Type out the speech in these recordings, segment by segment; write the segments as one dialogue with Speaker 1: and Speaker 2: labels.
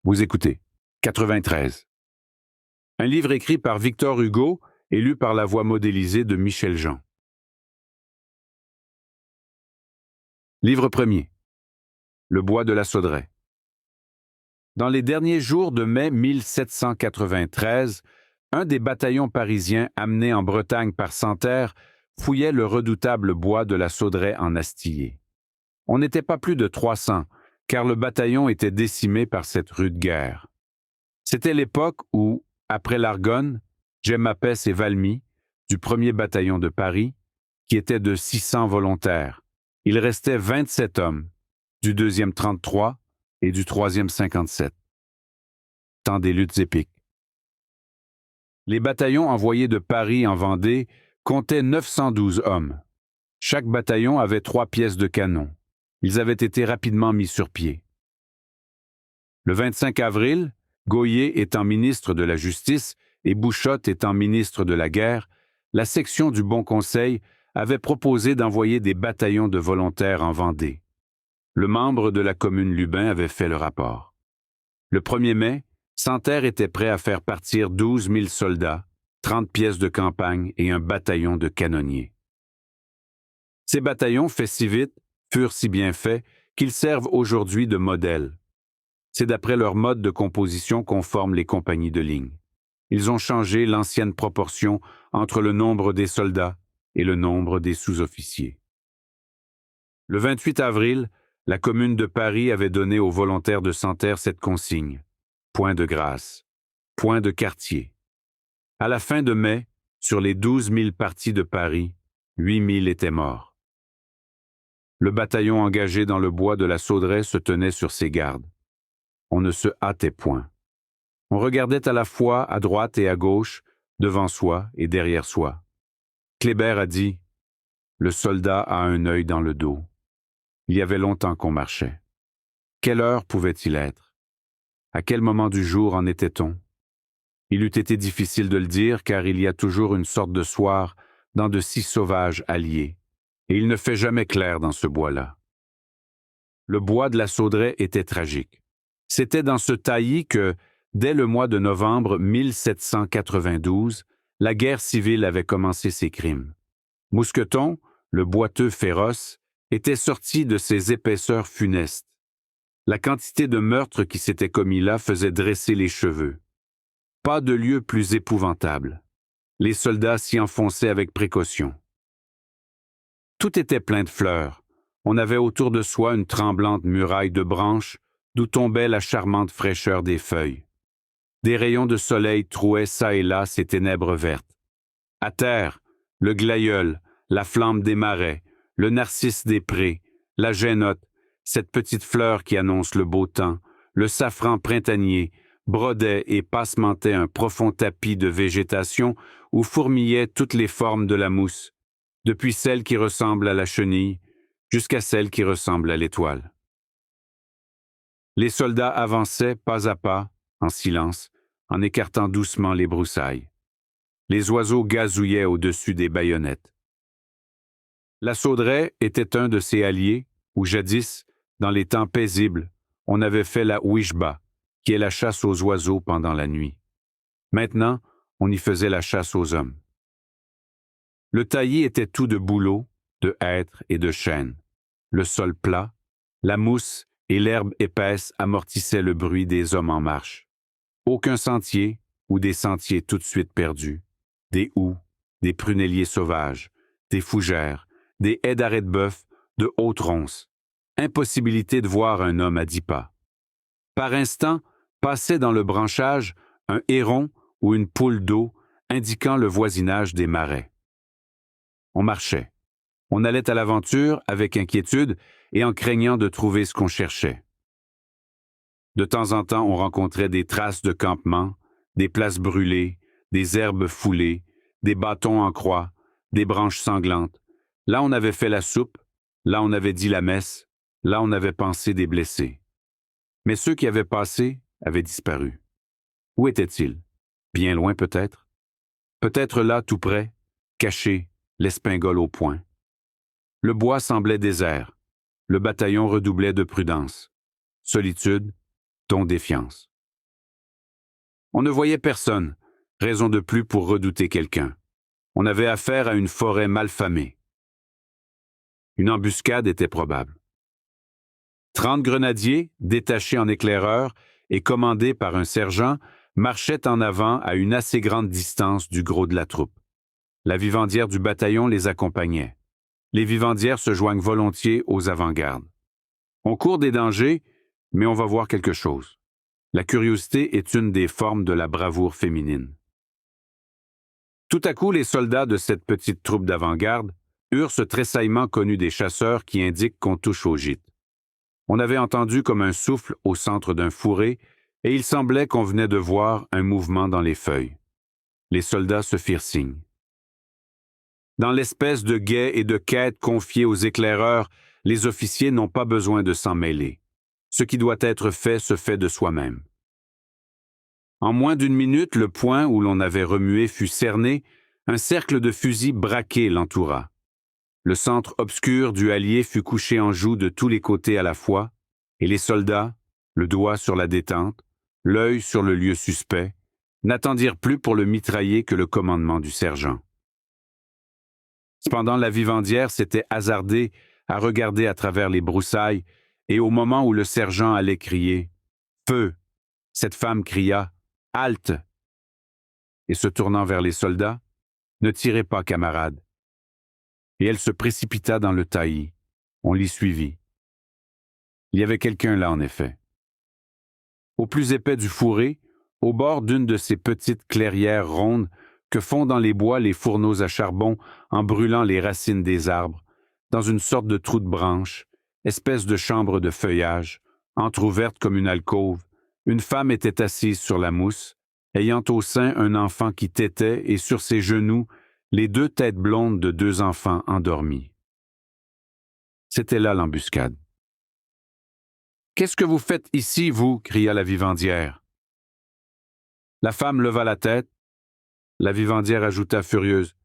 Speaker 1: Vous écoutez 93. Un livre écrit par Victor Hugo et lu par la voix modélisée de Michel Jean. Livre premier. Le bois de la Sauderaie. Dans les derniers jours de mai 1793, un des bataillons parisiens amenés en Bretagne par Santerre fouillait le redoutable bois de la Sauderaie en astillé. On n'était pas plus de 300, car le bataillon était décimé par cette rude guerre. C'était l'époque où, après l'Argonne, Jemmapes et Valmy, du 1er bataillon de Paris, qui était de 600 volontaires, il restait 27 hommes, du 2e 33 et du 3e 57. Temps des luttes épiques. Les bataillons envoyés de Paris en Vendée comptaient 912 hommes. Chaque bataillon avait 3 pièces de canon. Ils avaient été rapidement mis sur pied. Le 25 avril, Gohier étant ministre de la Justice et Bouchotte étant ministre de la Guerre, la section du Bon Conseil avait proposé d'envoyer des bataillons de volontaires en Vendée. Le membre de la commune Lubin avait fait le rapport. Le 1er mai, Santerre était prêt à faire partir 12 000 soldats, 30 pièces de campagne et un bataillon de canonniers. Ces bataillons, faits si vite, furent si bien faits qu'ils servent aujourd'hui de modèle. C'est d'après leur mode de composition qu'on forme les compagnies de ligne. Ils ont changé l'ancienne proportion entre le nombre des soldats et le nombre des sous-officiers. Le 28 avril, la commune de Paris avait donné aux volontaires de Santerre cette consigne: point de grâce, point de quartier. À la fin de mai, sur les 12 000 partis de Paris, 8 000 étaient morts. Le bataillon engagé dans le bois de la Sauderaie se tenait sur ses gardes. On ne se hâtait point. On regardait à la fois à droite et à gauche, devant soi et derrière soi. Kléber a dit: « Le soldat a un œil dans le dos. » Il y avait longtemps qu'on marchait. Quelle heure pouvait-il être? À quel moment du jour en était-on? Il eût été difficile de le dire, car il y a toujours une sorte de soir dans de si sauvages alliés, et il ne fait jamais clair dans ce bois-là. Le bois de la Sauderaie était tragique. C'était dans ce taillis que, dès le mois de novembre 1792, la guerre civile avait commencé ses crimes. Mousqueton, le boiteux féroce, était sorti de ses épaisseurs funestes. La quantité de meurtres qui s'étaient commis là faisait dresser les cheveux. Pas de lieu plus épouvantable. Les soldats s'y enfonçaient avec précaution. Tout était plein de fleurs. On avait autour de soi une tremblante muraille de branches d'où tombait la charmante fraîcheur des feuilles. Des rayons de soleil trouaient çà et là ces ténèbres vertes. À terre, le glaïeul, la flamme des marais, le narcisse des prés, la génote, cette petite fleur qui annonce le beau temps, le safran printanier, brodaient et passementaient un profond tapis de végétation où fourmillaient toutes les formes de la mousse, depuis celle qui ressemble à la chenille jusqu'à celle qui ressemble à l'étoile. Les soldats avançaient pas à pas, en silence, en écartant doucement les broussailles. Les oiseaux gazouillaient au-dessus des baïonnettes. La Sauderaie était un de ces halliers où jadis, dans les temps paisibles, on avait fait la ouishba, qui est la chasse aux oiseaux pendant la nuit. Maintenant, on y faisait la chasse aux hommes. Le taillis était tout de bouleaux, de hêtres et de chênes. Le sol plat, la mousse et l'herbe épaisse amortissaient le bruit des hommes en marche. Aucun sentier, ou des sentiers tout de suite perdus. Des houx, des prunelliers sauvages, des fougères, des haies d'arrêt de bœuf, de hautes ronces. Impossibilité de voir un homme à 10 pas. Par instant, passait dans le branchage un héron ou une poule d'eau indiquant le voisinage des marais. On marchait. On allait à l'aventure avec inquiétude et en craignant de trouver ce qu'on cherchait. De temps en temps, on rencontrait des traces de campement, des places brûlées, des herbes foulées, des bâtons en croix, des branches sanglantes. Là, on avait fait la soupe, là, on avait dit la messe, là, on avait pansé des blessés. Mais ceux qui avaient passé avaient disparu. Où étaient-ils? Bien loin peut-être? Peut-être là, tout près, caché, l'espingole au poing. Le bois semblait désert. Le bataillon redoublait de prudence. Solitude, ton défiance. On ne voyait personne, raison de plus pour redouter quelqu'un. On avait affaire à une forêt malfamée. Une embuscade était probable. 30 grenadiers, détachés en éclaireurs et commandés par un sergent, marchaient en avant à une assez grande distance du gros de la troupe. La vivandière du bataillon les accompagnait. Les vivandières se joignent volontiers aux avant-gardes. On court des dangers, mais on va voir quelque chose. La curiosité est une des formes de la bravoure féminine. Tout à coup, les soldats de cette petite troupe d'avant-garde eurent ce tressaillement connu des chasseurs qui indique qu'on touche au gîte. On avait entendu comme un souffle au centre d'un fourré, et il semblait qu'on venait de voir un mouvement dans les feuilles. Les soldats se firent signe. Dans l'espèce de guet et de quête confiée aux éclaireurs, les officiers n'ont pas besoin de s'en mêler. Ce qui doit être fait se fait de soi-même. En moins d'une minute, le point où l'on avait remué fut cerné, un cercle de fusils braqués l'entoura. Le centre obscur du hallier fut couché en joue de tous les côtés à la fois, et les soldats, le doigt sur la détente, l'œil sur le lieu suspect, n'attendirent plus pour le mitrailler que le commandement du sergent. Cependant, la vivandière s'était hasardée à regarder à travers les broussailles, et au moment où le sergent allait crier « Feu !», cette femme cria « Halte !» et se tournant vers les soldats, « Ne tirez pas, camarades !» Et elle se précipita dans le taillis. On l'y suivit. Il y avait quelqu'un là, en effet. Au plus épais du fourré, au bord d'une de ces petites clairières rondes que font dans les bois les fourneaux à charbon en brûlant les racines des arbres, dans une sorte de trou de branche, espèce de chambre de feuillage, entr'ouverte comme une alcôve, une femme était assise sur la mousse, ayant au sein un enfant qui tétait et sur ses genoux les 2 têtes blondes de 2 enfants endormis. C'était là l'embuscade. « Qu'est-ce que vous faites ici, vous » cria la vivandière. La femme leva la tête. La vivandière ajouta furieuse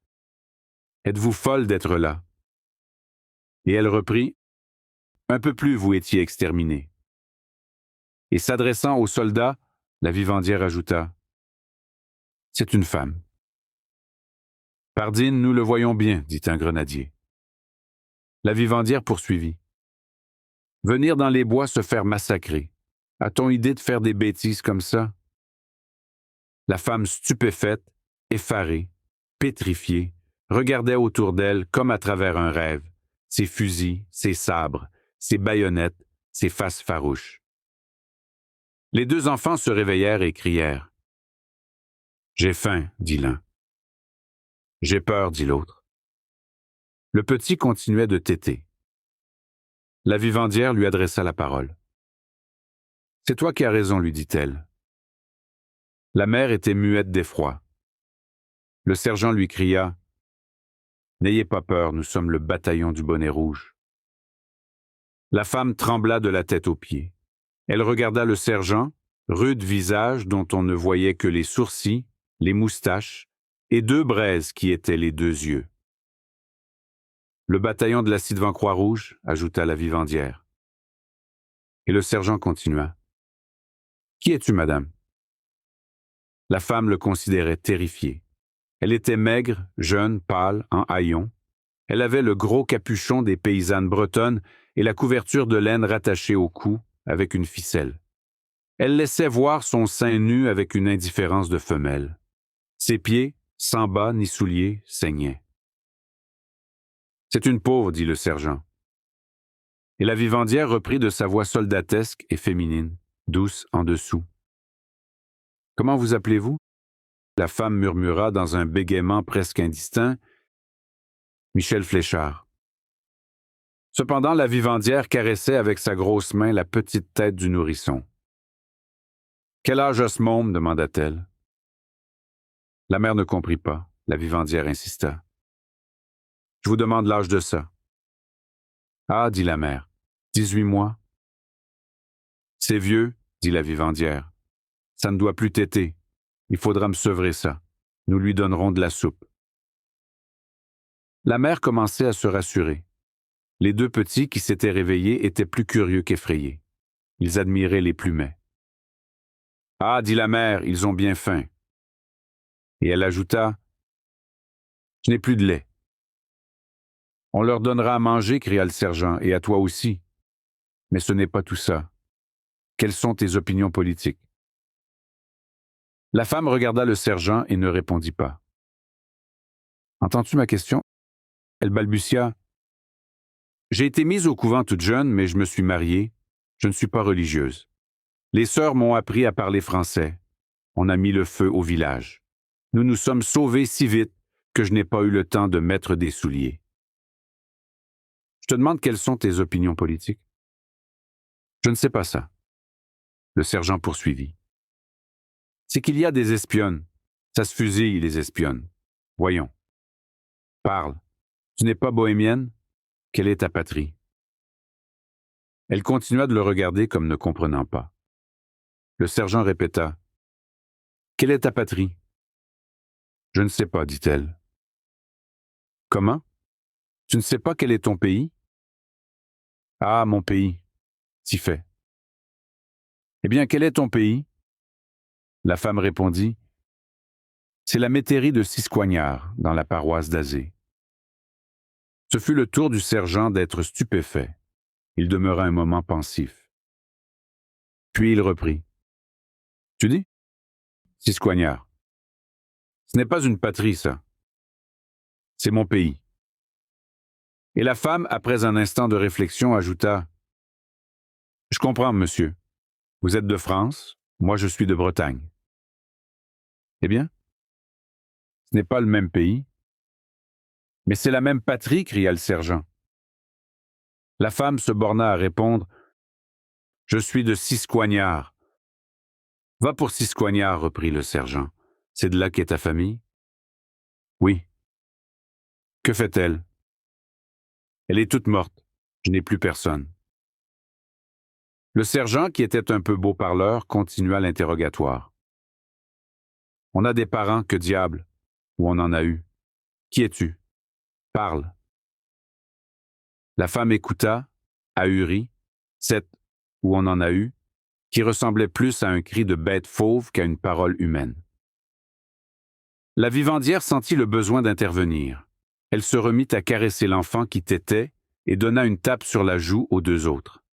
Speaker 1: « Êtes-vous folle d'être là ?» Et elle reprit « Un peu plus vous étiez exterminés. » Et s'adressant aux soldats, la vivandière ajouta « C'est une femme. » « Pardine, nous le voyons bien, » dit un grenadier. La vivandière poursuivit. « Venir dans les bois se faire massacrer. A-t-on idée de faire des bêtises comme ça? » La femme stupéfaite, effarée, pétrifiée, regardait autour d'elle comme à travers un rêve, ses fusils, ses sabres, ses baïonnettes, ses faces farouches. Les 2 enfants se réveillèrent et crièrent. « J'ai faim, » dit l'un. « J'ai peur, » dit l'autre. Le petit continuait de téter. La vivandière lui adressa la parole. « C'est toi qui as raison, » lui dit-elle. La mère était muette d'effroi. Le sergent lui cria « N'ayez pas peur, nous sommes le bataillon du bonnet rouge. » La femme trembla de la tête aux pieds. Elle regarda le sergent, rude visage dont on ne voyait que les sourcils, les moustaches, et 2 braises qui étaient les 2 yeux. « Le bataillon de la ci-devant Croix-Rouge » ajouta la vivandière. Et le sergent continua. « Qui es-tu, madame? » La femme le considérait terrifiée. Elle était maigre, jeune, pâle, en haillons. Elle avait le gros capuchon des paysannes bretonnes et la couverture de laine rattachée au cou avec une ficelle. Elle laissait voir son sein nu avec une indifférence de femelle. Ses pieds, sans bas ni souliers, saignaient. « C'est une pauvre, » dit le sergent. Et la vivandière reprit de sa voix soldatesque et féminine, douce en dessous. « Comment vous appelez-vous? » La femme murmura dans un bégaiement presque indistinct. « Michel Fléchard. » Cependant, la vivandière caressait avec sa grosse main la petite tête du nourrisson. « Quel âge a ce môme? » demanda-t-elle. La mère ne comprit pas. La vivandière insista. « Je vous demande l'âge de ça. »« Ah, » dit la mère, 18 mois. « C'est vieux, » dit la vivandière. « Ça ne doit plus téter. Il faudra me sevrer ça. Nous lui donnerons de la soupe. » La mère commençait à se rassurer. Les 2 petits qui s'étaient réveillés étaient plus curieux qu'effrayés. Ils admiraient les plumets. Ah, dit la mère, ils ont bien faim. Et elle ajouta, je n'ai plus de lait. On leur donnera à manger, cria le sergent, et à toi aussi. Mais ce n'est pas tout ça. Quelles sont tes opinions politiques? La femme regarda le sergent et ne répondit pas. Entends-tu ma question? Elle balbutia. J'ai été mise au couvent toute jeune, mais je me suis mariée. Je ne suis pas religieuse. Les sœurs m'ont appris à parler français. On a mis le feu au village. Nous nous sommes sauvés si vite que je n'ai pas eu le temps de mettre des souliers. Je te demande quelles sont tes opinions politiques? Je ne sais pas ça. Le sergent poursuivit. C'est qu'il y a des espionnes. Ça se fusille, les espionnes. Voyons. Parle. Tu n'es pas bohémienne? Quelle est ta patrie? Elle continua de le regarder comme ne comprenant pas. Le sergent répéta. Quelle est ta patrie? Je ne sais pas, dit-elle. Comment? Tu ne sais pas quel est ton pays? Ah, mon pays. Si fait. Eh bien, quel est ton pays? La femme répondit. C'est la métairie de Siscoignard, dans la paroisse d'Azé. Ce fut le tour du sergent d'être stupéfait. Il demeura un moment pensif. Puis il reprit. Tu dis? Siscoignard. Ce n'est pas une patrie, ça. C'est mon pays. Et la femme, après un instant de réflexion, ajouta. Je comprends, monsieur. Vous êtes de France, moi je suis de Bretagne. Eh bien? Ce n'est pas le même pays. Mais c'est la même patrie, cria le sergent. La femme se borna à répondre. Je suis de Siscoignard. Va pour Siscoignard, reprit le sergent. C'est de là qu'est ta famille? Oui. Que fait-elle? Elle est toute morte. Je n'ai plus personne. Le sergent, qui était un peu beau parleur, continua l'interrogatoire. On a des parents, que diable? Ou on en a eu? Qui es-tu? Parle. La femme écouta, ahurie, cette où on en a eu, qui ressemblait plus à un cri de bête fauve qu'à une parole humaine. La vivandière sentit le besoin d'intervenir. Elle se remit à caresser l'enfant qui tétait et donna une tape sur la joue aux deux autres.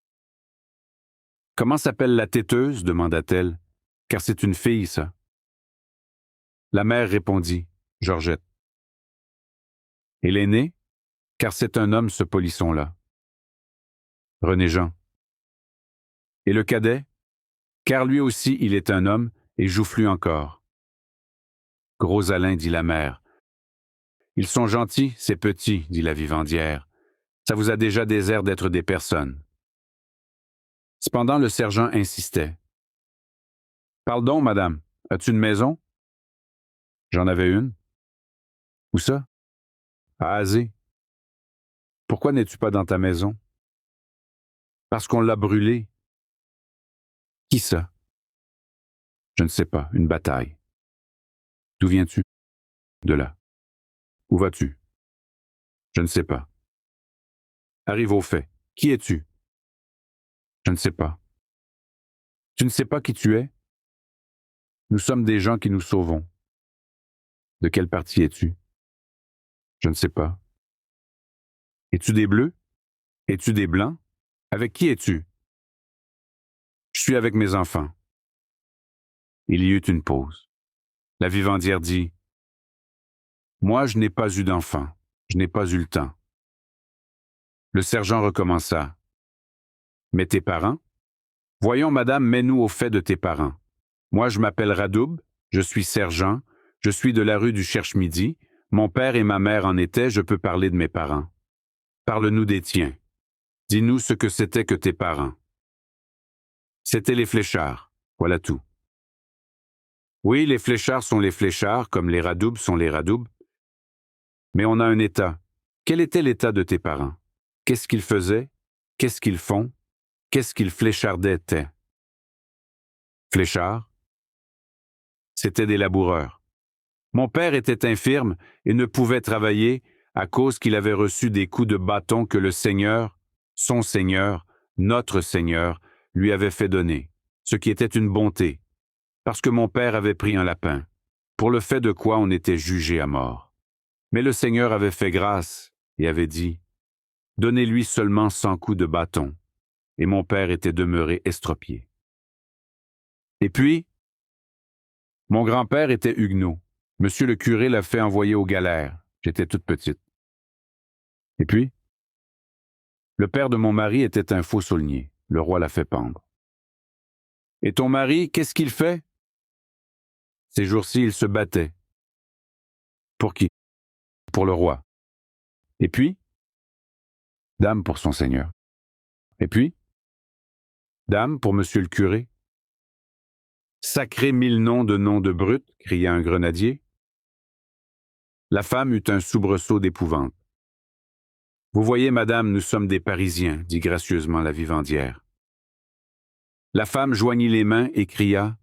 Speaker 1: « Comment s'appelle la téteuse? Demanda-t-elle, car c'est une fille, ça. La mère répondit, « Georgette. » Et l'aîné? Car c'est un homme, ce polisson-là. René-Jean. Et le cadet? Car lui aussi il est un homme et joufflu encore. Gros Alain, dit la mère. Ils sont gentils, ces petits, dit la vivandière. Ça vous a déjà des airs d'être des personnes. Cependant, le sergent insistait. Parle donc, madame, as-tu une maison? J'en avais une. Où ça? À Azé. Pourquoi n'es-tu pas dans ta maison? Parce qu'on l'a brûlée. Qui ça? Je ne sais pas, une bataille. D'où viens-tu? De là. Où vas-tu? Je ne sais pas. Arrive au fait. Qui es-tu? Je ne sais pas. Tu ne sais pas qui tu es? Nous sommes des gens qui nous sauvons. De quel parti es-tu? Je ne sais pas. Es-tu des bleus? Es-tu des blancs? Avec qui es-tu? Je suis avec mes enfants. Il y eut une pause. La vivandière dit, moi, je n'ai pas eu d'enfant. Je n'ai pas eu le temps. Le sergent recommença. Mais tes parents? Voyons, madame, mets-nous au fait de tes parents. Moi, je m'appelle Radoub, je suis sergent, je suis de la rue du Cherche-Midi, mon père et ma mère en étaient, je peux parler de mes parents. Parle-nous des tiens. Dis-nous ce que c'était que tes parents. C'étaient les fléchards, voilà tout. Oui, les fléchards sont les fléchards, comme les Radoub sont les Radoub. Mais on a un état. Quel était l'état de tes parents? Qu'est-ce qu'ils faisaient? Qu'est-ce qu'ils font? Qu'est-ce qu'ils fléchardaient? Fléchards? C'étaient des laboureurs. Mon père était infirme et ne pouvait travailler à cause qu'il avait reçu des coups de bâton que le Seigneur, son Seigneur, notre Seigneur, lui avait fait donner, ce qui était une bonté, parce que mon père avait pris un lapin, pour le fait de quoi on était jugé à mort. Mais le Seigneur avait fait grâce et avait dit, « Donnez-lui seulement 100 coups de bâton. » Et mon père était demeuré estropié. Et puis, mon grand-père était huguenot. Monsieur le curé l'a fait envoyer aux galères. J'étais toute petite. Et puis, le père de mon mari était un faux saulnier. Le roi l'a fait pendre. Et ton mari, qu'est-ce qu'il fait? Ces jours-ci, il se battait. Pour qui? Pour le roi. Et puis? Dame pour son seigneur. Et puis? Dame pour monsieur le curé. Sacré mille noms de brute, cria un grenadier. La femme eut un soubresaut d'épouvante. Vous voyez, madame, nous sommes des Parisiens, dit gracieusement la vivandière. La femme joignit les mains et cria,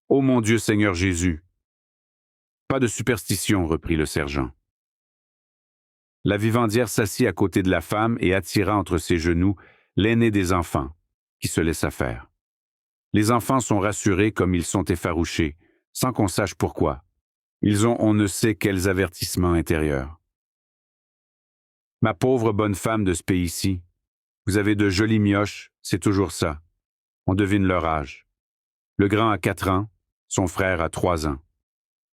Speaker 1: « Ô mon Dieu Seigneur Jésus! » Pas de superstition, reprit le sergent. La vivandière s'assit à côté de la femme et attira entre ses genoux l'aîné des enfants, qui se laissa faire. Les enfants sont rassurés comme ils sont effarouchés, sans qu'on sache pourquoi. Ils ont on ne sait quels avertissements intérieurs. Ma pauvre bonne femme de ce pays-ci, vous avez de jolies mioches, c'est toujours ça. On devine leur âge. Le grand a 4 ans, son frère a 3 ans.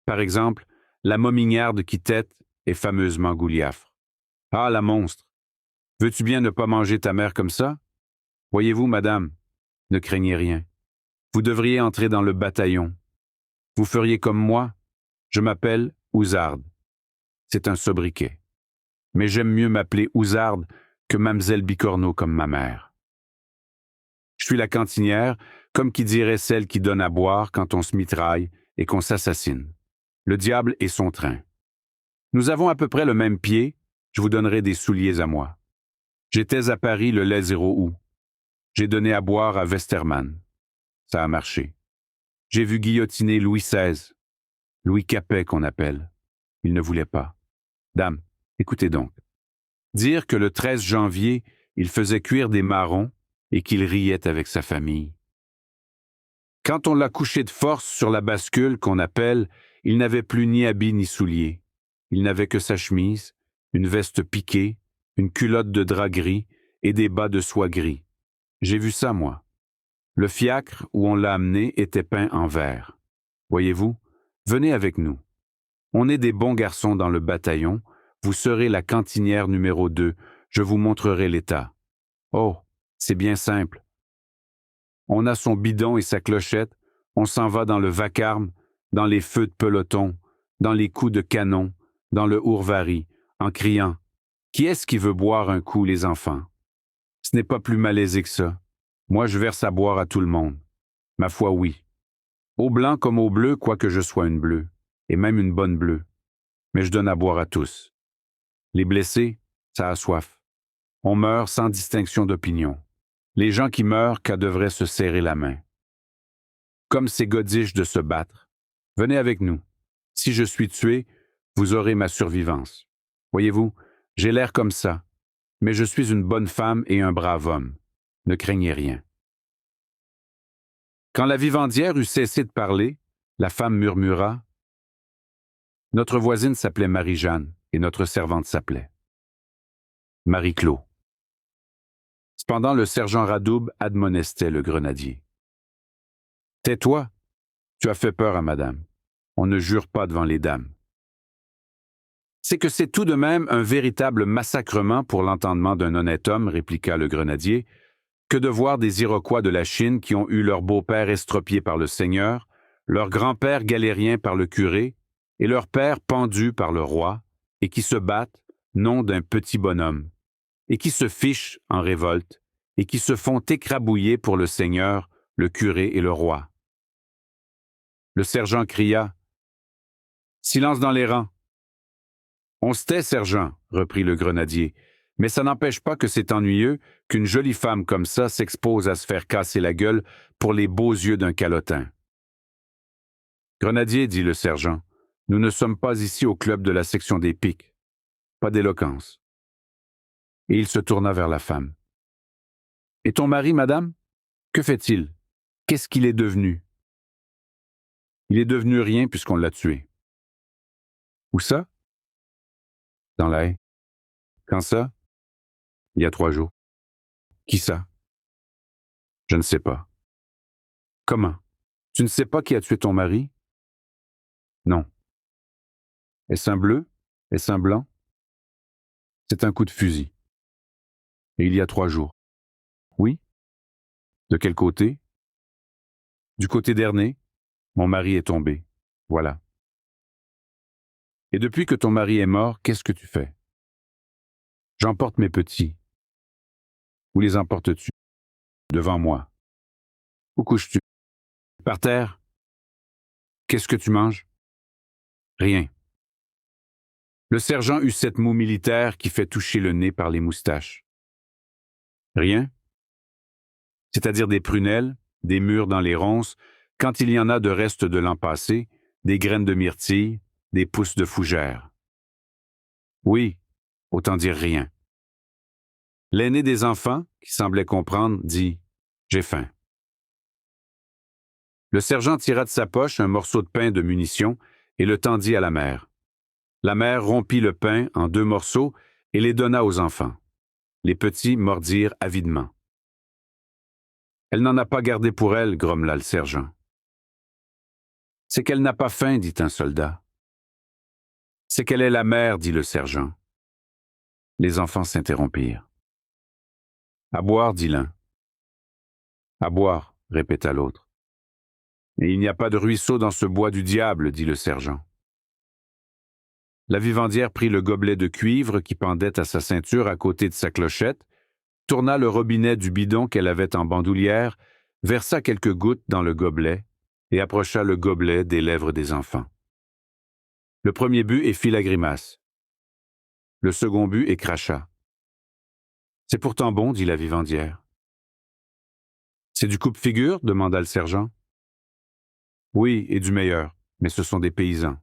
Speaker 1: Par exemple, la momignarde qui tète est fameusement gouliafre. Ah, la monstre! Veux-tu bien ne pas manger ta mère comme ça? Voyez-vous, madame, ne craignez rien. Vous devriez entrer dans le bataillon. Vous feriez comme moi. Je m'appelle Ouzarde. C'est un sobriquet. Mais j'aime mieux m'appeler Ouzarde que Mamselle Bicorneau comme ma mère. Je suis la cantinière, comme qui dirait celle qui donne à boire quand on se mitraille et qu'on s'assassine. Le diable et son train. Nous avons à peu près le même pied, je vous donnerai des souliers à moi. J'étais à Paris le lait 0 août. J'ai donné à boire à Westermann. Ça a marché. J'ai vu guillotiner Louis XVI. Louis Capet qu'on appelle. Il ne voulait pas. Dame, écoutez donc. Dire que le 13 janvier, il faisait cuire des marrons et qu'il riait avec sa famille. Quand on l'a couché de force sur la bascule qu'on appelle, il n'avait plus ni habit ni souliers. Il n'avait que sa chemise, une veste piquée, une culotte de drap gris et des bas de soie gris. J'ai vu ça, moi. Le fiacre où on l'a amené était peint en vert. Voyez-vous, venez avec nous. On est des bons garçons dans le bataillon, vous serez la cantinière numéro 2, je vous montrerai l'état. Oh, c'est bien simple. On a son bidon et sa clochette, on s'en va dans le vacarme, dans les feux de peloton, dans les coups de canon, dans le hourvari, en criant « Qui est-ce qui veut boire un coup, les enfants? » Ce n'est pas plus malaisé que ça. Moi, je verse à boire à tout le monde. Ma foi, oui. Au blanc comme au bleu, quoique je sois une bleue, et même une bonne bleue. Mais je donne à boire à tous. Les blessés, ça a soif. On meurt sans distinction d'opinion. Les gens qui meurent qu'à devraient se serrer la main. Comme ces godiches de se battre. Venez avec nous. Si je suis tué, vous aurez ma survivance. Voyez-vous, j'ai l'air comme ça, mais je suis une bonne femme et un brave homme. Ne craignez rien. Quand la vivandière eut cessé de parler, la femme murmura « Notre voisine s'appelait Marie-Jeanne et notre servante s'appelait Marie-Claude. » Cependant, le sergent Radoub admonestait le grenadier. « Tais-toi, tu as fait peur à madame. On ne jure pas devant les dames. » C'est que c'est tout de même un véritable massacrement pour l'entendement d'un honnête homme, répliqua le grenadier, que de voir des Iroquois de la Chine qui ont eu leur beau-père estropié par le Seigneur, leur grand-père galérien par le curé, et leur père pendu par le roi, et qui se battent, nom d'un petit bonhomme, et qui se fichent en révolte, et qui se font écrabouiller pour le Seigneur, le curé et le roi. Le sergent cria « Silence dans les rangs !»« On se tait, sergent, » reprit le grenadier, « mais ça n'empêche pas que c'est ennuyeux qu'une jolie femme comme ça s'expose à se faire casser la gueule pour les beaux yeux d'un calotin. »« Grenadier, dit le sergent, nous ne sommes pas ici au club de la section des piques. Pas d'éloquence. » Et il se tourna vers la femme. « Et ton mari, madame? Que fait-il? Qu'est-ce qu'il est devenu? » Il est devenu rien puisqu'on l'a tué. Où ça? Dans la haie. Quand ça? Il y a 3 jours. Qui ça? Je ne sais pas. Comment? Tu ne sais pas qui a tué ton mari? Non. Est-ce un bleu? Est-ce un blanc? C'est un coup de fusil. Et il y a 3 jours. Oui? De quel côté? Du côté d'Ernée. Mon mari est tombé. Voilà. Et depuis que ton mari est mort, qu'est-ce que tu fais? J'emporte mes petits. Où les emportes-tu? Devant moi. Où couches-tu? Par terre? Qu'est-ce que tu manges? Rien. Le sergent eut cette moue militaire qui fait toucher le nez par les moustaches. Rien? C'est-à-dire des prunelles, des mûres dans les ronces, quand il y en a de restes de l'an passé, des graines de myrtille, des pousses de fougère. Oui, autant dire rien. L'aîné des enfants, qui semblait comprendre, dit « J'ai faim ». Le sergent tira de sa poche un morceau de pain de munition et le tendit à la mère. La mère rompit le pain en 2 morceaux et les donna aux enfants. Les petits mordirent avidement. « Elle n'en a pas gardé pour elle, grommela le sergent. « C'est qu'elle n'a pas faim, dit un soldat. « C'est qu'elle est la mère, dit le sergent. Les enfants s'interrompirent. « À boire, dit l'un. « À boire, répéta l'autre. « Et il n'y a pas de ruisseau dans ce bois du diable, dit le sergent. » La vivandière prit le gobelet de cuivre qui pendait à sa ceinture à côté de sa clochette, tourna le robinet du bidon qu'elle avait en bandoulière, versa quelques gouttes dans le gobelet et approcha le gobelet des lèvres des enfants. Le premier but et fit la grimace. Le second but et cracha. « C'est pourtant bon, dit la vivandière. »« C'est du coupe-figure » demanda le sergent. « Oui, et du meilleur, mais ce sont des paysans. »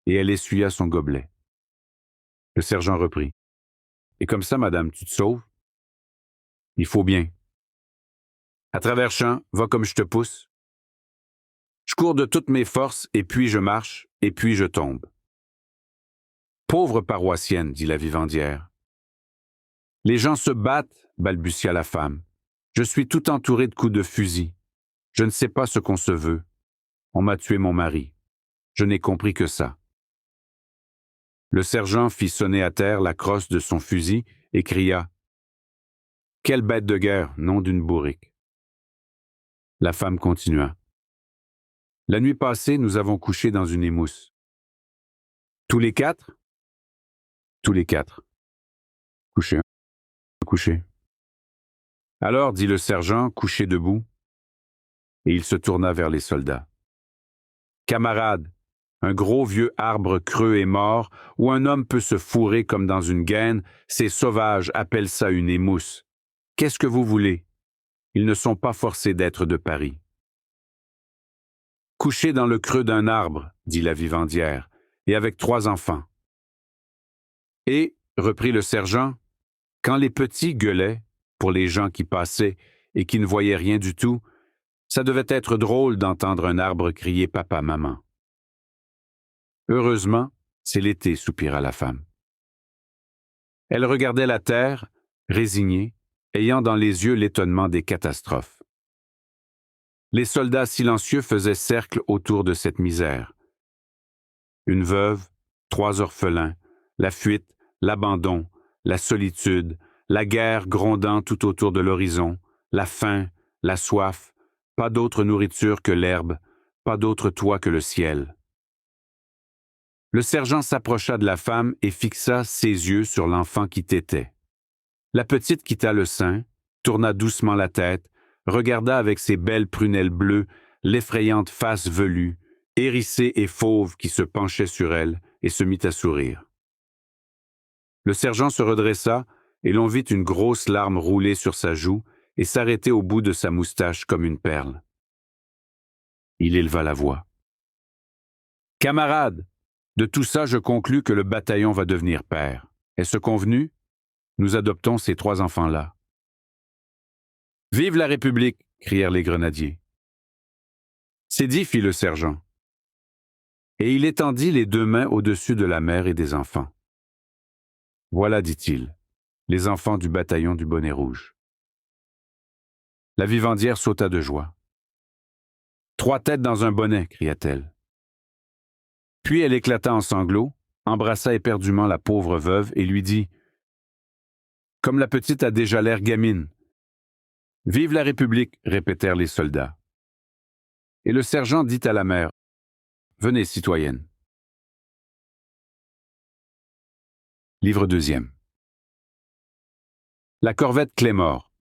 Speaker 1: Et elle essuya son gobelet. Le sergent reprit. « Et comme ça, madame, tu te sauves? »« Il faut bien. »« À travers champs, va comme je te pousse. »« Je cours de toutes mes forces, et puis je marche, et puis je tombe. »« Pauvre paroissienne, dit la vivandière. »« Les gens se battent, balbutia la femme. Je suis tout entouré de coups de fusil. Je ne sais pas ce qu'on se veut. On m'a tué mon mari. Je n'ai compris que ça. » Le sergent fit sonner à terre la crosse de son fusil et cria « Quelle bête de guerre, nom d'une bourrique !» La femme continua. « La nuit passée, nous avons couché dans une émousse. »« Tous les 4 ?»« Tous les 4. »« Couché, couché. »« Alors, dit le sergent, couché debout, et il se tourna vers les soldats. « Camarades, un gros vieux arbre creux et mort, où un homme peut se fourrer comme dans une gaine, ces sauvages appellent ça une émousse. Qu'est-ce que vous voulez? Ils ne sont pas forcés d'être de Paris. »« Couché dans le creux d'un arbre, dit la vivandière, et avec 3 enfants. » Et, reprit le sergent, quand les petits gueulaient, pour les gens qui passaient et qui ne voyaient rien du tout, ça devait être drôle d'entendre un arbre crier « Papa, maman ». Heureusement, c'est l'été, soupira la femme. Elle regardait la terre, résignée, ayant dans les yeux l'étonnement des catastrophes. Les soldats silencieux faisaient cercle autour de cette misère. Une veuve, 3 orphelins, la fuite, l'abandon, la solitude, la guerre grondant tout autour de l'horizon, la faim, la soif, pas d'autre nourriture que l'herbe, pas d'autre toit que le ciel. Le sergent s'approcha de la femme et fixa ses yeux sur l'enfant qui tétait. La petite quitta le sein, tourna doucement la tête, regarda avec ses belles prunelles bleues l'effrayante face velue, hérissée et fauve qui se penchait sur elle et se mit à sourire. Le sergent se redressa et l'on vit une grosse larme rouler sur sa joue et s'arrêter au bout de sa moustache comme une perle. Il éleva la voix. « Camarades, de tout ça, je conclus que le bataillon va devenir père. Est-ce convenu? Nous adoptons ces 3 enfants-là. » « Vive la République !» crièrent les grenadiers. « C'est dit, fit le sergent. Et il étendit les deux mains au-dessus de la mère et des enfants. Voilà, dit-il, les enfants du bataillon du bonnet rouge. La vivandière sauta de joie. 3 têtes dans un bonnet, cria-t-elle. Puis elle éclata en sanglots, embrassa éperdument la pauvre veuve et lui dit « Comme la petite a déjà l'air gamine. »« Vive la République » répétèrent les soldats. Et le sergent dit à la mère « Venez, citoyenne. » Livre deuxième. La corvette Clémore.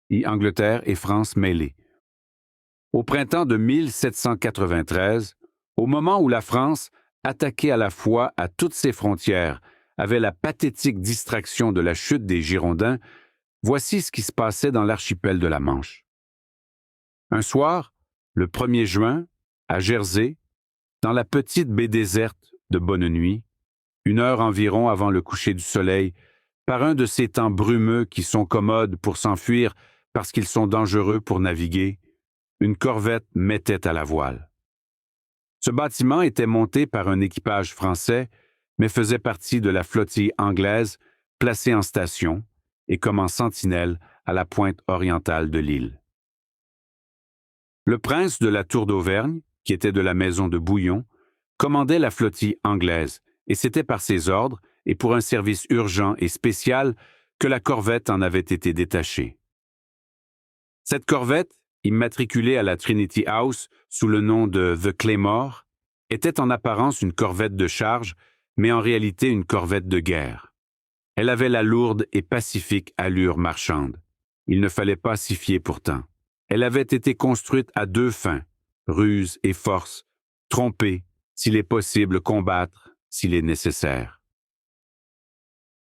Speaker 1: Y Angleterre et France mêlées. Au printemps de 1793, au moment où la France, attaquée à la fois à toutes ses frontières, avait la pathétique distraction de la chute des Girondins, voici ce qui se passait dans l'archipel de la Manche. Un soir, le 1er juin, à Jersey, dans la petite baie déserte de Bonne-Nuit, 1 heure environ avant le coucher du soleil, par un de ces temps brumeux qui sont commodes pour s'enfuir parce qu'ils sont dangereux pour naviguer, une corvette mettait à la voile. Ce bâtiment était monté par un équipage français, mais faisait partie de la flottille anglaise placée en station et comme en sentinelle à la pointe orientale de l'île. Le prince de la Tour d'Auvergne, qui était de la maison de Bouillon, commandait la flottille anglaise, et c'était par ses ordres et pour un service urgent et spécial que la corvette en avait été détachée. Cette corvette, immatriculée à la Trinity House sous le nom de The Claymore, était en apparence une corvette de charge, mais en réalité une corvette de guerre. Elle avait la lourde et pacifique allure marchande. Il ne fallait pas s'y fier pourtant. Elle avait été construite à 2 fins, ruse et force, tromper, s'il est possible, combattre, s'il est nécessaire.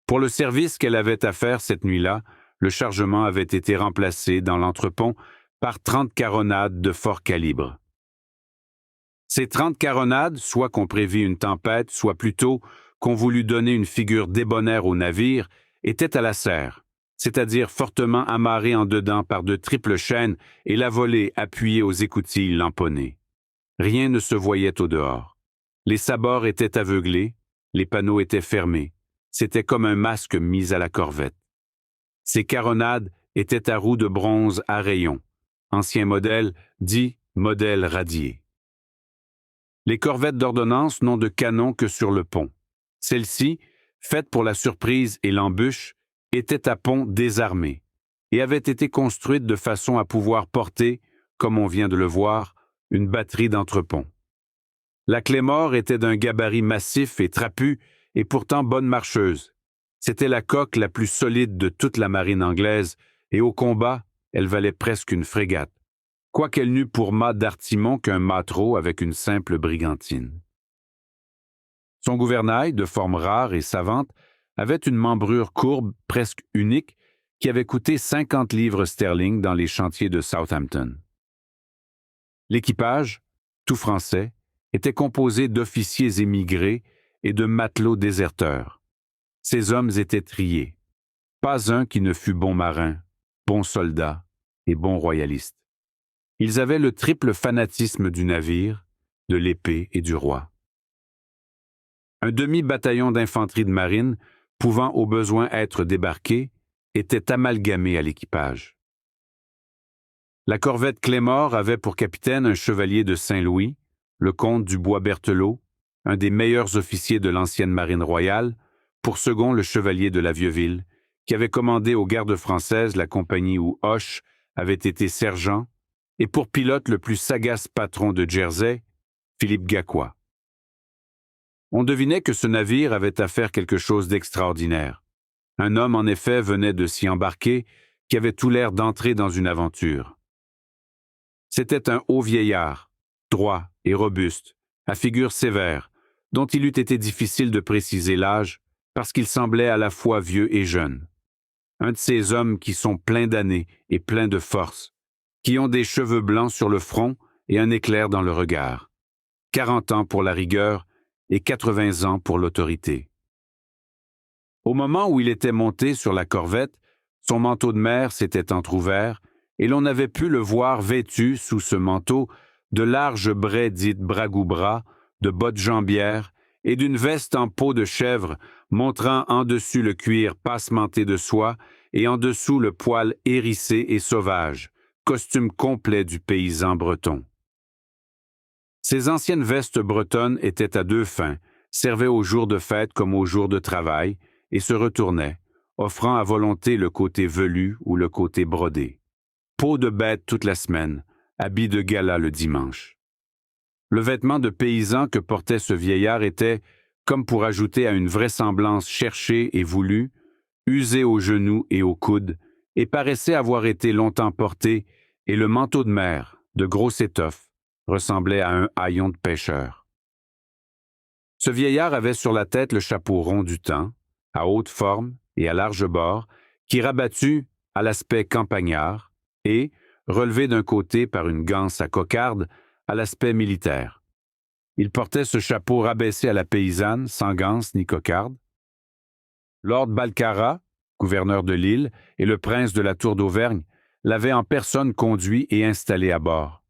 Speaker 1: Pour le service qu'elle avait à faire cette nuit-là, le chargement avait été remplacé dans l'entrepont par 30 caronades de fort calibre. Ces 30 caronades, soit qu'on prévit une tempête, soit plutôt qu'on voulut donner une figure débonnaire au navire, étaient à la serre, c'est-à-dire fortement amarrées en dedans par de triples chaînes et la volée appuyée aux écoutilles lamponnées. Rien ne se voyait au dehors. Les sabords étaient aveuglés, les panneaux étaient fermés. C'était comme un masque mis à la corvette. Ces caronades étaient à roues de bronze à rayons, ancien modèle, dit modèle radié. Les corvettes d'ordonnance n'ont de canon que sur le pont. Celle-ci, faite pour la surprise et l'embûche, était à pont désarmé et avait été construite de façon à pouvoir porter, comme on vient de le voir, une batterie d'entreponts. La Clémore était d'un gabarit massif et trapu et pourtant bonne marcheuse. C'était la coque la plus solide de toute la marine anglaise et au combat, elle valait presque une frégate, quoiqu'elle n'eût pour mât d'artimon qu'un mâtereau avec une simple brigantine. Son gouvernail, de forme rare et savante, avait une membrure courbe presque unique qui avait coûté 50 livres sterling dans les chantiers de Southampton. L'équipage, tout français, était composé d'officiers émigrés et de matelots déserteurs. Ces hommes étaient triés. Pas un qui ne fût bon marin, bon soldat et bon royaliste. Ils avaient le triple fanatisme du navire, de l'épée et du roi. Un demi-bataillon d'infanterie de marine, pouvant au besoin être débarqué, était amalgamé à l'équipage. La corvette Clémore avait pour capitaine un chevalier de Saint-Louis, le comte du Bois-Berthelot, un des meilleurs officiers de l'ancienne marine royale, pour second le chevalier de la Vieux-Ville, qui avait commandé aux gardes françaises la compagnie où Hoche avait été sergent, et pour pilote le plus sagace patron de Jersey, Philippe Gaquois. On devinait que ce navire avait à faire quelque chose d'extraordinaire. Un homme, en effet, venait de s'y embarquer, qui avait tout l'air d'entrer dans une aventure. C'était un haut vieillard, droit et robuste, à figure sévère, dont il eût été difficile de préciser l'âge, parce qu'il semblait à la fois vieux et jeune. Un de ces hommes qui sont pleins d'années et pleins de force, qui ont des cheveux blancs sur le front et un éclair dans le regard. 40 ans pour la rigueur et 80 ans pour l'autorité. Au moment où il était monté sur la corvette, son manteau de mer s'était entrouvert et l'on avait pu le voir vêtu sous ce manteau de larges braies dites bragoubras, de bottes jambières et d'une veste en peau de chèvre montrant en dessus le cuir passementé de soie et en dessous le poil hérissé et sauvage, costume complet du paysan breton. Ces anciennes vestes bretonnes étaient à deux fins, servaient aux jours de fête comme aux jours de travail, et se retournaient, offrant à volonté le côté velu ou le côté brodé. Peau de bête toute la semaine, habit de gala le dimanche. Le vêtement de paysan que portait ce vieillard était, comme pour ajouter à une vraisemblance cherchée et voulue, usé aux genoux et aux coudes, et paraissait avoir été longtemps porté, et le manteau de mer, de grosse étoffe, ressemblait à un haillon de pêcheur. Ce vieillard avait sur la tête le chapeau rond du temps, à haute forme et à large bord, qui rabattu à l'aspect campagnard et, relevé d'un côté par une ganse à cocarde, à l'aspect militaire. Il portait ce chapeau rabaissé à la paysanne, sans ganse ni cocarde. Lord Balcarras, gouverneur de l'île, et le prince de la Tour d'Auvergne l'avaient en personne conduit et installé à bord.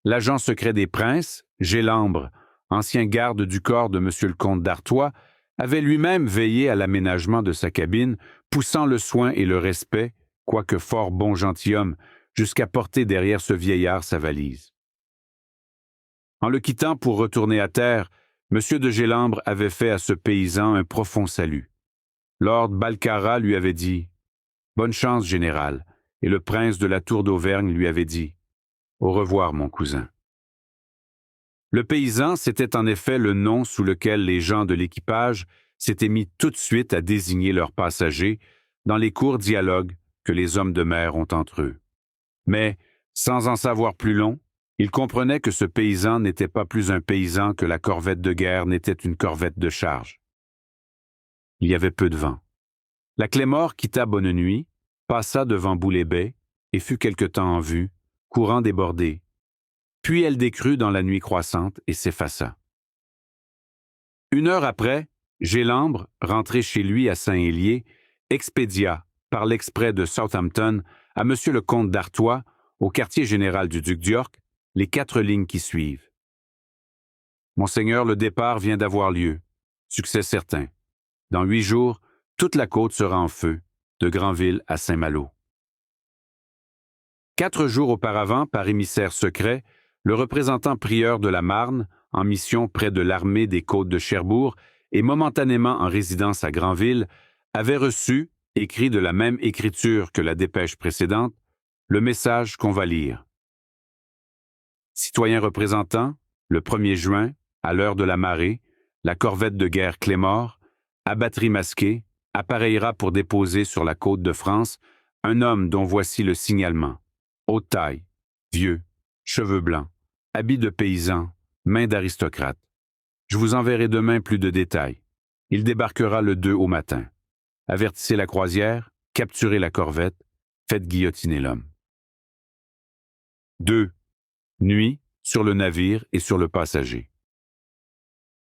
Speaker 1: L'agent secret des princes, Gélambre, ancien garde du corps de M. le comte d'Artois, avait lui-même veillé à l'aménagement de sa cabine, poussant le soin et le respect, quoique fort bon gentilhomme, jusqu'à porter derrière ce vieillard sa valise. En le quittant pour retourner à terre, M. de Gélambre avait fait à ce paysan un profond salut. Lord Balcarras lui avait dit « Bonne chance, général », et le prince de la Tour d'Auvergne lui avait dit « Au revoir, mon cousin ». Le paysan, c'était en effet le nom sous lequel les gens de l'équipage s'étaient mis tout de suite à désigner leurs passagers dans les courts dialogues que les hommes de mer ont entre eux. Mais, sans en savoir plus long, il comprenait que ce paysan n'était pas plus un paysan que la corvette de guerre n'était une corvette de charge. Il y avait peu de vent. La Clémore quitta Bonne-Nuit, passa devant Boulet-Baie et fut quelque temps en vue, courant débordé. Puis elle décrut dans la nuit croissante et s'effaça. Une heure après, Gélambre, rentré chez lui à Saint-Hélier, expédia, par l'exprès de Southampton, à M. le comte d'Artois, au quartier général du duc d'York, les 4 lignes qui suivent. Monseigneur, le départ vient d'avoir lieu. Succès certain. Dans 8 jours, toute la côte sera en feu, de Granville à Saint-Malo. 4 jours auparavant, par émissaire secret, le représentant prieur de la Marne, en mission près de l'armée des côtes de Cherbourg et momentanément en résidence à Granville, avait reçu, écrit de la même écriture que la dépêche précédente, le message qu'on va lire. Citoyens représentants, le 1er juin, à l'heure de la marée, la corvette de guerre Clémore, à batterie masquée, appareillera pour déposer sur la côte de France un homme dont voici le signalement. Haute taille, vieux, cheveux blancs, habits de paysan, mains d'aristocrate. Je vous enverrai demain plus de détails. Il débarquera le 2 au matin. Avertissez la croisière, capturez la corvette, faites guillotiner l'homme. 2. Nuit, sur le navire et sur le passager.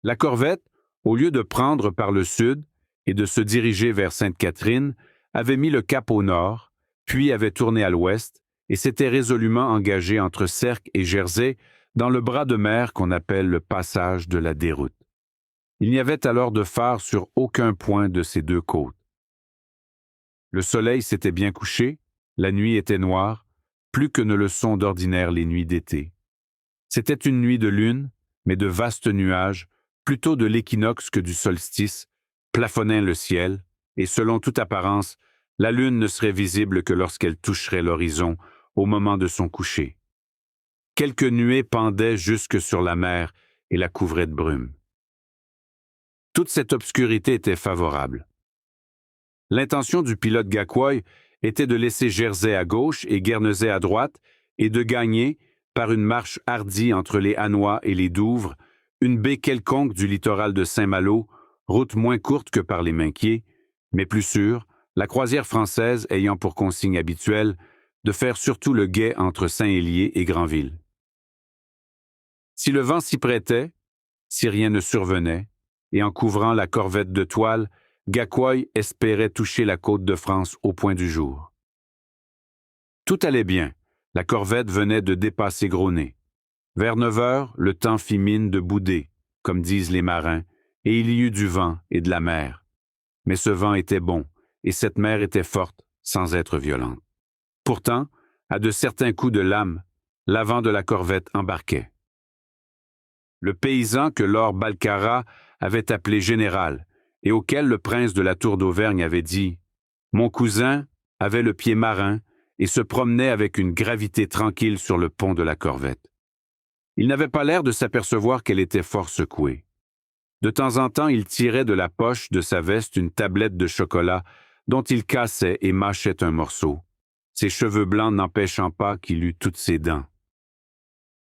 Speaker 1: La corvette, au lieu de prendre par le sud et de se diriger vers Sainte-Catherine, avait mis le cap au nord, puis avait tourné à l'ouest et s'était résolument engagée entre Sercq et Jersey dans le bras de mer qu'on appelle le passage de la Déroute. Il n'y avait alors de phare sur aucun point de ces 2 côtes. Le soleil s'était bien couché, la nuit était noire, plus que ne le sont d'ordinaire les nuits d'été. C'était une nuit de lune, mais de vastes nuages, plutôt de l'équinoxe que du solstice, plafonnaient le ciel, et selon toute apparence, la lune ne serait visible que lorsqu'elle toucherait l'horizon au moment de son coucher. Quelques nuées pendaient jusque sur la mer et la couvraient de brume. Toute cette obscurité était favorable. L'intention du pilote Gacquoy était de laisser Jersey à gauche et Guernesey à droite et de gagner, par une marche hardie entre les Hanois et les Douvres, une baie quelconque du littoral de Saint-Malo, route moins courte que par les Minquiers, mais plus sûre, la croisière française ayant pour consigne habituelle de faire surtout le guet entre Saint-Hélier et Granville. Si le vent s'y prêtait, si rien ne survenait, et en couvrant la corvette de toile, Gacquoy espérait toucher la côte de France au point du jour. Tout allait bien, la corvette venait de dépasser Gros Nez. Vers 9 heures, le temps fit mine de bouder, comme disent les marins, et il y eut du vent et de la mer. Mais ce vent était bon, et cette mer était forte, sans être violente. Pourtant, à de certains coups de lame, l'avant de la corvette embarquait. Le paysan que Lord Balcarras avait appelé général, et auquel le prince de la Tour d'Auvergne avait dit « Mon cousin avait le pied marin et se promenait avec une gravité tranquille sur le pont de la corvette. Il n'avait pas l'air de s'apercevoir qu'elle était fort secouée. De temps en temps, il tirait de la poche de sa veste une tablette de chocolat dont il cassait et mâchait un morceau, ses cheveux blancs n'empêchant pas qu'il eût toutes ses dents.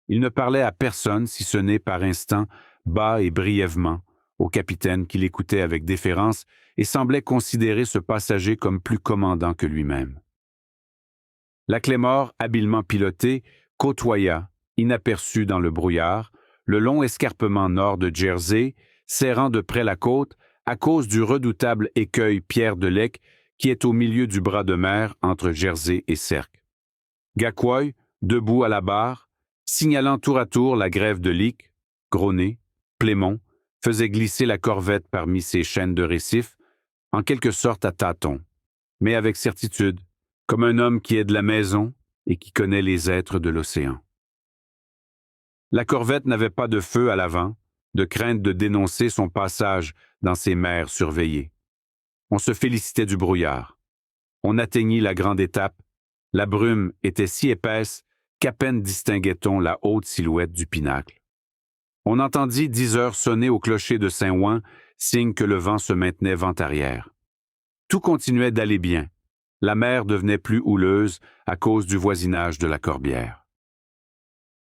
Speaker 1: Il ne parlait à personne, si ce n'est par instant, bas et brièvement, au capitaine qui l'écoutait avec déférence et semblait considérer ce passager comme plus commandant que lui-même. La Clémore, habilement pilotée, côtoya, inaperçue dans le brouillard, le long escarpement nord de Jersey, serrant de près la côte à cause du redoutable écueil Pierre de Lec qui est au milieu du bras de mer entre Jersey et Sercq. Gacquoy, debout à la barre, signalant tour à tour la grève de Leake, Gros-Nez, Plémont, faisait glisser la corvette parmi ses chaînes de récifs, en quelque sorte à tâtons, mais avec certitude, comme un homme qui est de la maison et qui connaît les êtres de l'océan. La corvette n'avait pas de feu à l'avant, de crainte de dénoncer son passage dans ces mers surveillées. On se félicitait du brouillard. On atteignit la grande étape. La brume était si épaisse qu'à peine distinguait-on la haute silhouette du pinacle. On entendit 10 heures sonner au clocher de Saint-Ouen, signe que le vent se maintenait vent arrière. Tout continuait d'aller bien. La mer devenait plus houleuse à cause du voisinage de la Corbière.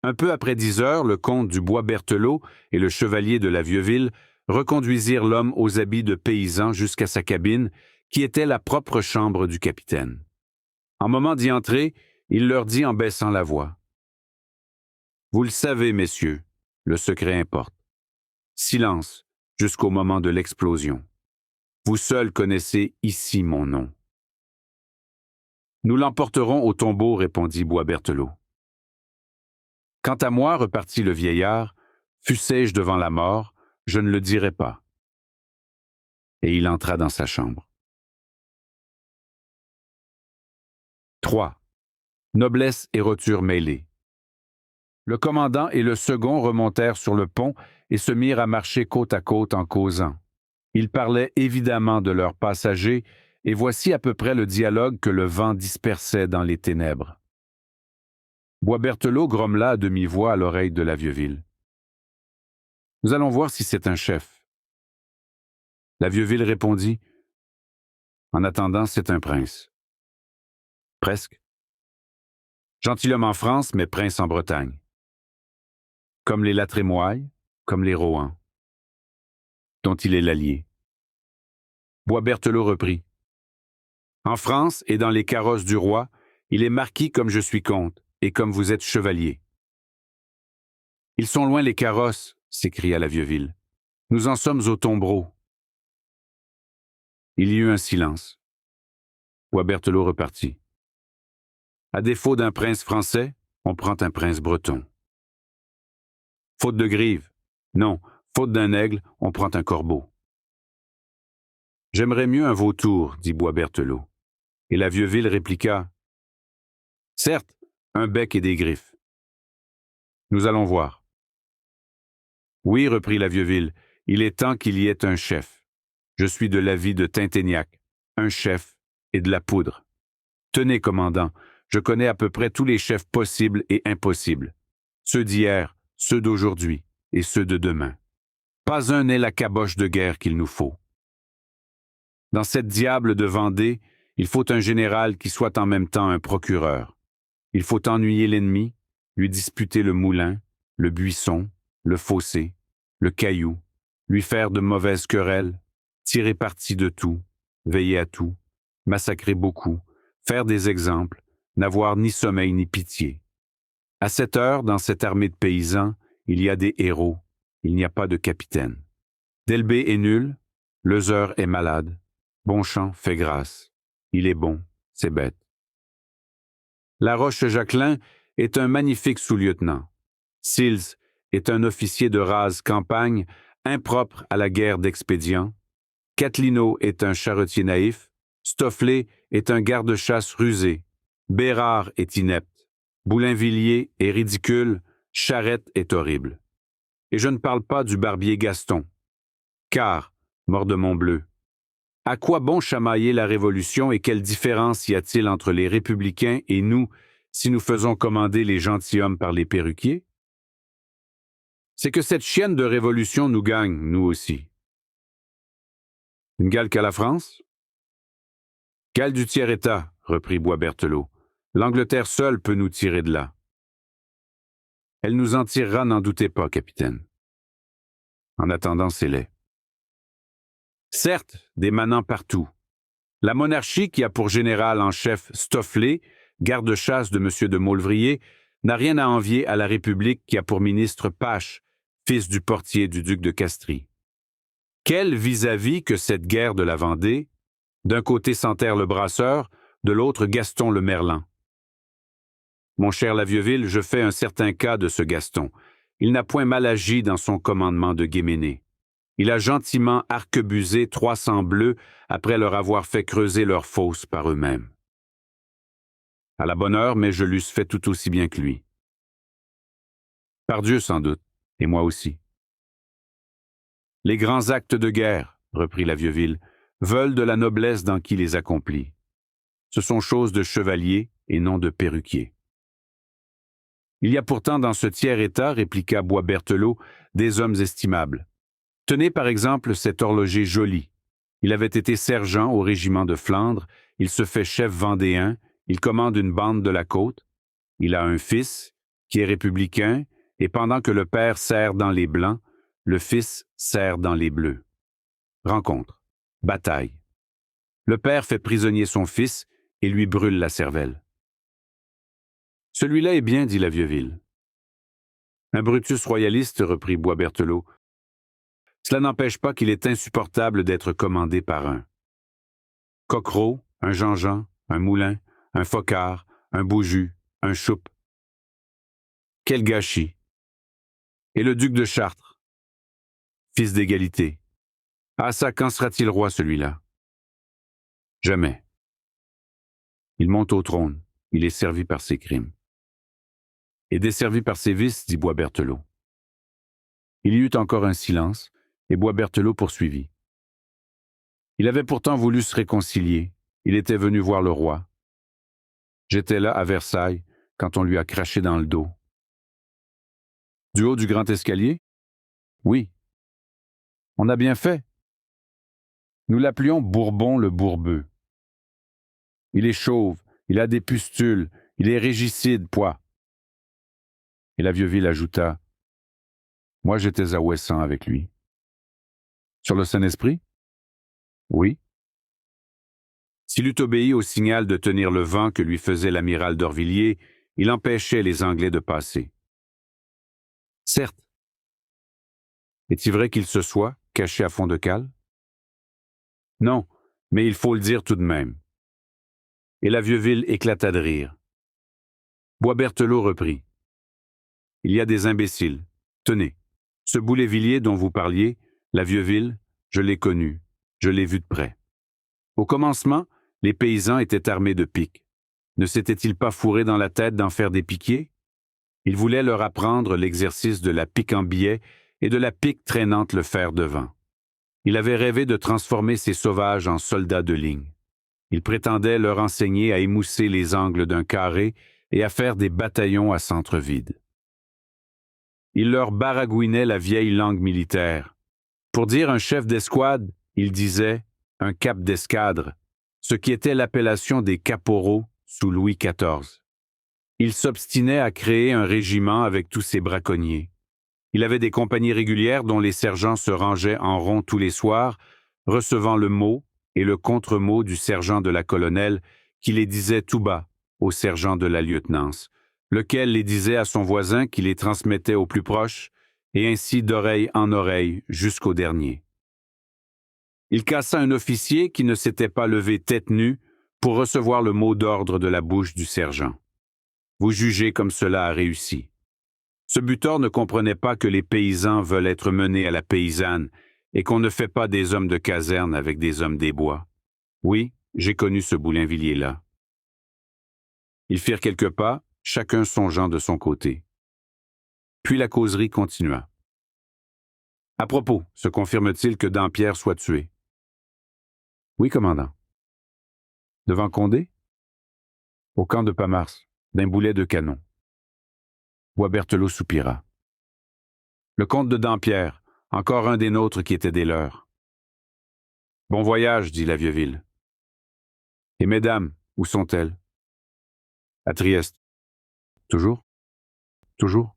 Speaker 1: Un peu après 10 heures, le comte du Bois-Berthelot et le chevalier de la Vieux-Ville reconduisirent l'homme aux habits de paysan jusqu'à sa cabine, qui était la propre chambre du capitaine. En moment d'y entrer, il leur dit en baissant la voix. « Vous le savez, messieurs, le secret importe. Silence jusqu'au moment de l'explosion. Vous seuls connaissez ici mon nom. » « Nous l'emporterons au tombeau, répondit Bois-Berthelot. « Quant à moi, repartit le vieillard, fussé-je devant la mort, je ne le dirai pas. » Et il entra dans sa chambre. 3. Noblesse et roture mêlées. Le commandant et le second remontèrent sur le pont et se mirent à marcher côte à côte en causant. Ils parlaient évidemment de leurs passagers, et voici à peu près le dialogue que le vent dispersait dans les ténèbres. Bois-Berthelot grommela à demi-voix à l'oreille de la Vieux-Ville. « Nous allons voir si c'est un chef. » La Vieux-Ville répondit. « En attendant, c'est un prince. »« Presque. Gentilhomme en France, mais prince en Bretagne. Comme les La Trémoille, comme les Rohan, dont il est l'allié. » Bois-Berthelot reprit. « En France et dans les carrosses du roi, il est marquis comme je suis comte, et comme vous êtes chevalier. »« Ils sont loin les carrosses, » s'écria la Vieux-Ville. « Nous en sommes au tombereau. » Il y eut un silence. Bois-Berthelot repartit. « À défaut d'un prince français, on prend un prince breton. Faute de grive, non, faute d'un aigle, on prend un corbeau. » « J'aimerais mieux un vautour, dit Bois-Berthelot. Et la Vieux-Ville répliqua. « Certes, un bec et des griffes. Nous allons voir. » « Oui, reprit la Vieux-Ville, il est temps qu'il y ait un chef. Je suis de l'avis de Tinténiac, un chef et de la poudre. Tenez, commandant, je connais à peu près tous les chefs possibles et impossibles, ceux d'hier, ceux d'aujourd'hui et ceux de demain. Pas un n'est la caboche de guerre qu'il nous faut. Dans cette diable de Vendée, il faut un général qui soit en même temps un procureur. Il faut ennuyer l'ennemi, lui disputer le moulin, le buisson, le fossé, le caillou, lui faire de mauvaises querelles, tirer parti de tout, veiller à tout, massacrer beaucoup, faire des exemples, n'avoir ni sommeil ni pitié. À cette heure, dans cette armée de paysans, il y a des héros, il n'y a pas de capitaine. Delbé est nul, Lezeur est malade, Bonchamp fait grâce. Il est bon, c'est bête. La Roche-Jacquelin est un magnifique sous-lieutenant. Sills est un officier de rase campagne, impropre à la guerre d'expédient. Catlino est un charretier naïf. Stofflet est un garde-chasse rusé. Bérard est inepte. Boulainvilliers est ridicule. Charette est horrible. Et je ne parle pas du barbier Gaston. Car, Mort-de-Mont-Bleu, à quoi bon chamailler la Révolution et quelle différence y a-t-il entre les républicains et nous si nous faisons commander les gentilshommes par les perruquiers? C'est que cette chienne de Révolution nous gagne, nous aussi. Une gale qu'à la France? Gale du tiers-État, reprit Boisberthelot. L'Angleterre seule peut nous tirer de là. Elle nous en tirera, n'en doutez pas, capitaine. En attendant, c'est laid. Certes, des manants partout. La monarchie, qui a pour général en chef Stofflet, garde-chasse de M. de Maulevrier, n'a rien à envier à la République qui a pour ministre Pache, fils du portier du duc de Castries. Quel vis-à-vis que cette guerre de la Vendée, d'un côté Santerre le Brasseur, de l'autre Gaston le Merlan. Mon cher Lavieuville, je fais un certain cas de ce Gaston. Il n'a point mal agi dans son commandement de Guéméné. Il a gentiment arquebusé 300 bleus après leur avoir fait creuser leur fosse par eux-mêmes. À la bonne heure, mais je l'eusse fait tout aussi bien que lui. Par Dieu, sans doute, et moi aussi. Les grands actes de guerre, reprit Lavieuville, veulent de la noblesse dans qui les accomplit. Ce sont choses de chevaliers et non de perruquiers. Il y a pourtant dans ce tiers-état, répliqua Boisberthelot, des hommes estimables. Tenez par exemple cet horloger Joly. Il avait été sergent au régiment de Flandre, il se fait chef vendéen, il commande une bande de la côte. Il a un fils qui est républicain, et pendant que le père sert dans les blancs, le fils sert dans les bleus. Rencontre, bataille. Le père fait prisonnier son fils et lui brûle la cervelle. Celui-là est bien, dit Lavieuville. Un Brutus royaliste, reprit Boisberthelot. Cela n'empêche pas qu'il est insupportable d'être commandé par un Coquereau, un Jean-Jean, un Moulin, un Focard, un Beaujus, un Choupe. Quel gâchis! Et le duc de Chartres, fils d'égalité. Ah ça, quand sera-t-il roi, celui-là? Jamais. Il monte au trône, il est servi par ses crimes. Et desservi par ses vices, dit Boisberthelot. Il y eut encore un silence, et Boisberthelot poursuivit. Il avait pourtant voulu se réconcilier, il était venu voir le roi. J'étais là, à Versailles, quand on lui a craché dans le dos. Du haut du grand escalier? Oui. On a bien fait. Nous l'appelions Bourbon le Bourbeux. Il est chauve, il a des pustules, il est régicide, poids. Et Lavieuville ajouta, « Moi j'étais à Ouessant avec lui. » Sur le Saint-Esprit? Oui. S'il eût obéi au signal de tenir le vent que lui faisait l'amiral d'Orvilliers, il empêchait les Anglais de passer. Certes. Est-il vrai qu'il se soit, caché à fond de cale? Non, mais il faut le dire tout de même. Et Lavieuville éclata de rire. Boisberthelot reprit. Il y a des imbéciles. Tenez, ce Boulainvilliers dont vous parliez, Lavieuville, je l'ai connu, je l'ai vu de près. Au commencement, les paysans étaient armés de piques. Ne s'étaient-ils pas fourrés dans la tête d'en faire des piquiers? Il voulait leur apprendre l'exercice de la pique en biais et de la pique traînante le fer devant. Il avait rêvé de transformer ces sauvages en soldats de ligne. Il prétendait leur enseigner à émousser les angles d'un carré et à faire des bataillons à centre vide. Il leur baragouinait la vieille langue militaire. Pour dire un chef d'escouade, il disait un cap d'escadre, ce qui était l'appellation des caporaux sous Louis XIV. Il s'obstinait à créer un régiment avec tous ses braconniers. Il avait des compagnies régulières dont les sergents se rangeaient en rond tous les soirs, recevant le mot et le contre-mot du sergent de la colonelle qui les disait tout bas au sergent de la lieutenance, lequel les disait à son voisin qui les transmettait au plus proche, et ainsi d'oreille en oreille jusqu'au dernier. Il cassa un officier qui ne s'était pas levé tête nue pour recevoir le mot d'ordre de la bouche du sergent. Vous jugez comme cela a réussi. Ce butor ne comprenait pas que les paysans veulent être menés à la paysanne et qu'on ne fait pas des hommes de caserne avec des hommes des bois. Oui, j'ai connu ce Boulainvilliers-là. Ils firent quelques pas, chacun songeant de son côté. Puis la causerie continua. À propos, se confirme-t-il que Dampierre soit tué? Oui, commandant. Devant Condé? Au camp de Pamars, d'un boulet de canon. Boisberthelot soupira. Le comte de Dampierre, encore un des nôtres qui était des leurs. Bon voyage, dit la Vieuville. Et mesdames, où sont-elles? À Trieste. Toujours? Toujours?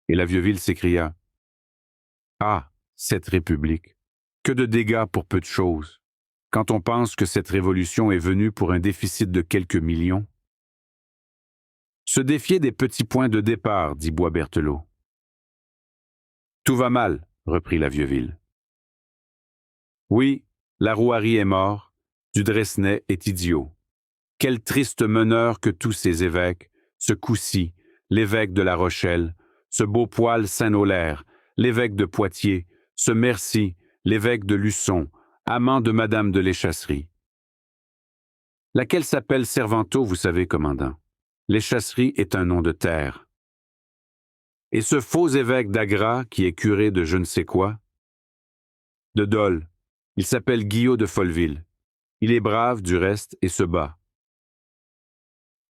Speaker 1: Et la Vieuville s'écria. Ah, cette République! Que de dégâts pour peu de choses, quand on pense que cette révolution est venue pour un déficit de quelques millions. Se défier des petits points de départ, dit Boisberthelot. Tout va mal, reprit la Vieuville. Oui, la Rouarie est mort, du Dresnay est idiot. Quel triste meneur que tous ces évêques, ce Coucy, l'évêque de La Rochelle, ce Beaupoil Saint-Nolaire, l'évêque de Poitiers, ce Mercy, l'évêque de Luçon, amant de Madame de l'Échasserie. Laquelle s'appelle Servanteau, vous savez, commandant. L'Échasserie est un nom de terre. Et ce faux évêque d'Agra, qui est curé de je ne sais quoi? De Dole. Il s'appelle Guillot de Folleville. Il est brave, du reste, et se bat.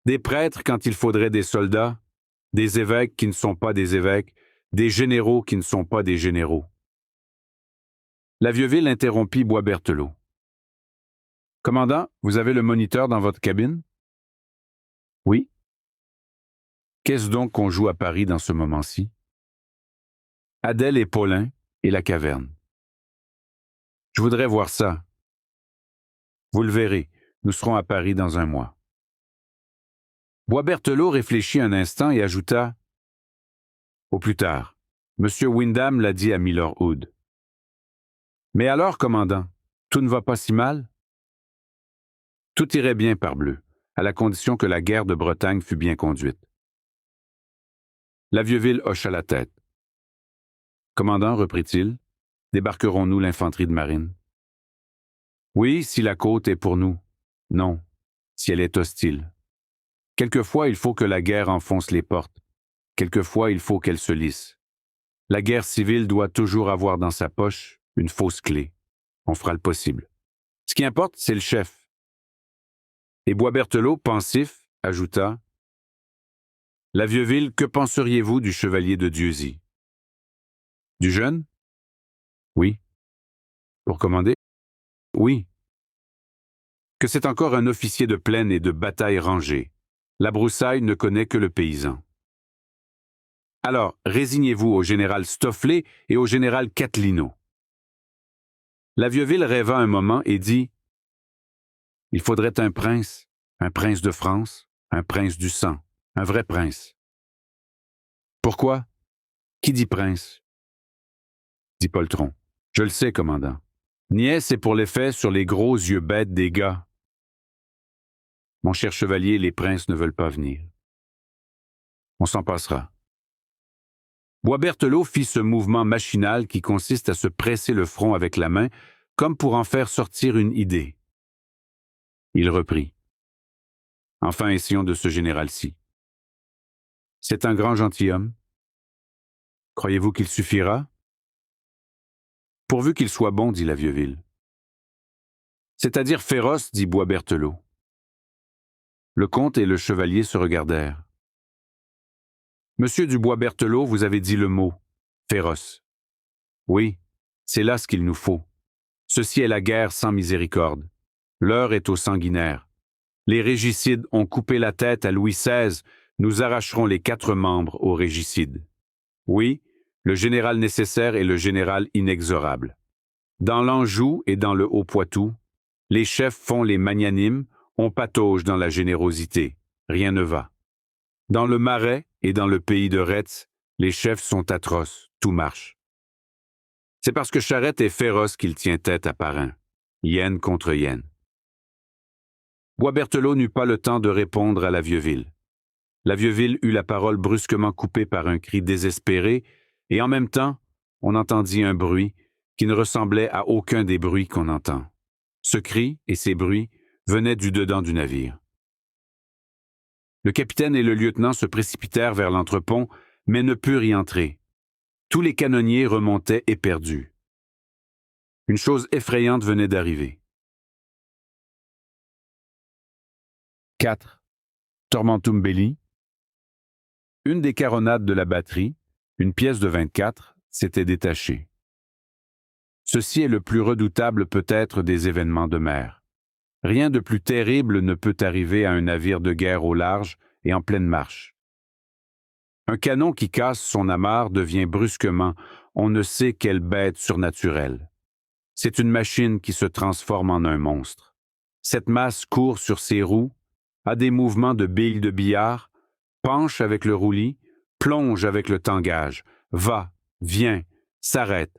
Speaker 1: Des prêtres quand il faudrait des soldats, des évêques qui ne sont pas des évêques, des généraux qui ne sont pas des généraux. La Vieuville interrompit Boisberthelot. Commandant, vous avez le moniteur dans votre cabine? Oui. Qu'est-ce donc qu'on joue à Paris dans ce moment-ci? Adèle et Paulin et la caverne. Je voudrais voir ça. Vous le verrez, nous serons à Paris dans un mois. Boisberthelot réfléchit un instant et ajouta « Au plus tard, Monsieur Windham l'a dit à Milord Hood. » Mais alors, commandant, tout ne va pas si mal? Tout irait bien, parbleu, à la condition que la guerre de Bretagne fût bien conduite. La Vieuville hocha la tête. Commandant, reprit-il, débarquerons-nous l'infanterie de marine? Oui, si la côte est pour nous. Non, si elle est hostile. Quelquefois, il faut que la guerre enfonce les portes. Quelquefois, il faut qu'elle se lisse. La guerre civile doit toujours avoir dans sa poche une fausse clé. On fera le possible. Ce qui importe, c'est le chef. Et Boisberthelot, pensif, ajouta « La Vieuville, que penseriez-vous du chevalier de Dieuzy? » Du jeune? Oui. Pour commander? Oui. Que c'est encore un officier de plaine et de bataille rangé. La broussaille ne connaît que le paysan. Alors, résignez-vous au général Stofflet et au général Catlino. La Vieuville rêva un moment et dit « Il faudrait un prince de France, un prince du sang, un vrai prince. » Pourquoi? Qui dit prince? Dit Poltron. Je le sais, commandant. Niais, c'est pour l'effet sur les gros yeux bêtes des gars. Mon cher chevalier, les princes ne veulent pas venir. On s'en passera. Boisberthelot fit ce mouvement machinal qui consiste à se presser le front avec la main, comme pour en faire sortir une idée. Il reprit. Enfin, essayons de ce général-ci. C'est un grand gentilhomme. Croyez-vous qu'il suffira? Pourvu qu'il soit bon, dit la Vieuville. C'est-à-dire féroce, dit Boisberthelot. Le comte et le chevalier se regardèrent. Monsieur du Boisberthelot, vous avez dit le mot, féroce. Oui, c'est là ce qu'il nous faut. Ceci est la guerre sans miséricorde. L'heure est au sanguinaire. Les régicides ont coupé la tête à Louis XVI, nous arracherons les 4 membres aux régicides. Oui, le général nécessaire est le général inexorable. Dans l'Anjou et dans le Haut-Poitou, les chefs font les magnanimes, on patauge dans la générosité, rien ne va. Dans le Marais et dans le pays de Retz, les chefs sont atroces, tout marche. C'est parce que Charette est féroce qu'il tient tête à Parrain, hyène contre hyène. Boisberthelot n'eut pas le temps de répondre à la Vieuville. la Vieux-Ville eut la parole brusquement coupée par un cri désespéré, et en même temps, on entendit un bruit qui ne ressemblait à aucun des bruits qu'on entend. Ce cri et ces bruits venaient du dedans du navire. Le capitaine et le lieutenant se précipitèrent vers l'entrepont, mais ne purent y entrer. Tous les canonniers remontaient éperdus. Une chose effrayante venait d'arriver. 4. Tormentum Belli. Une des caronades de la batterie, une pièce de 24, s'était détachée. Ceci est le plus redoutable peut-être des événements de mer. Rien de plus terrible ne peut arriver à un navire de guerre au large et en pleine marche. Un canon qui casse son amarre devient brusquement on ne sait quelle bête surnaturelle. C'est une machine qui se transforme en un monstre. Cette masse court sur ses roues, a des mouvements de billes de billard, penche avec le roulis, plonge avec le tangage, va, vient, s'arrête,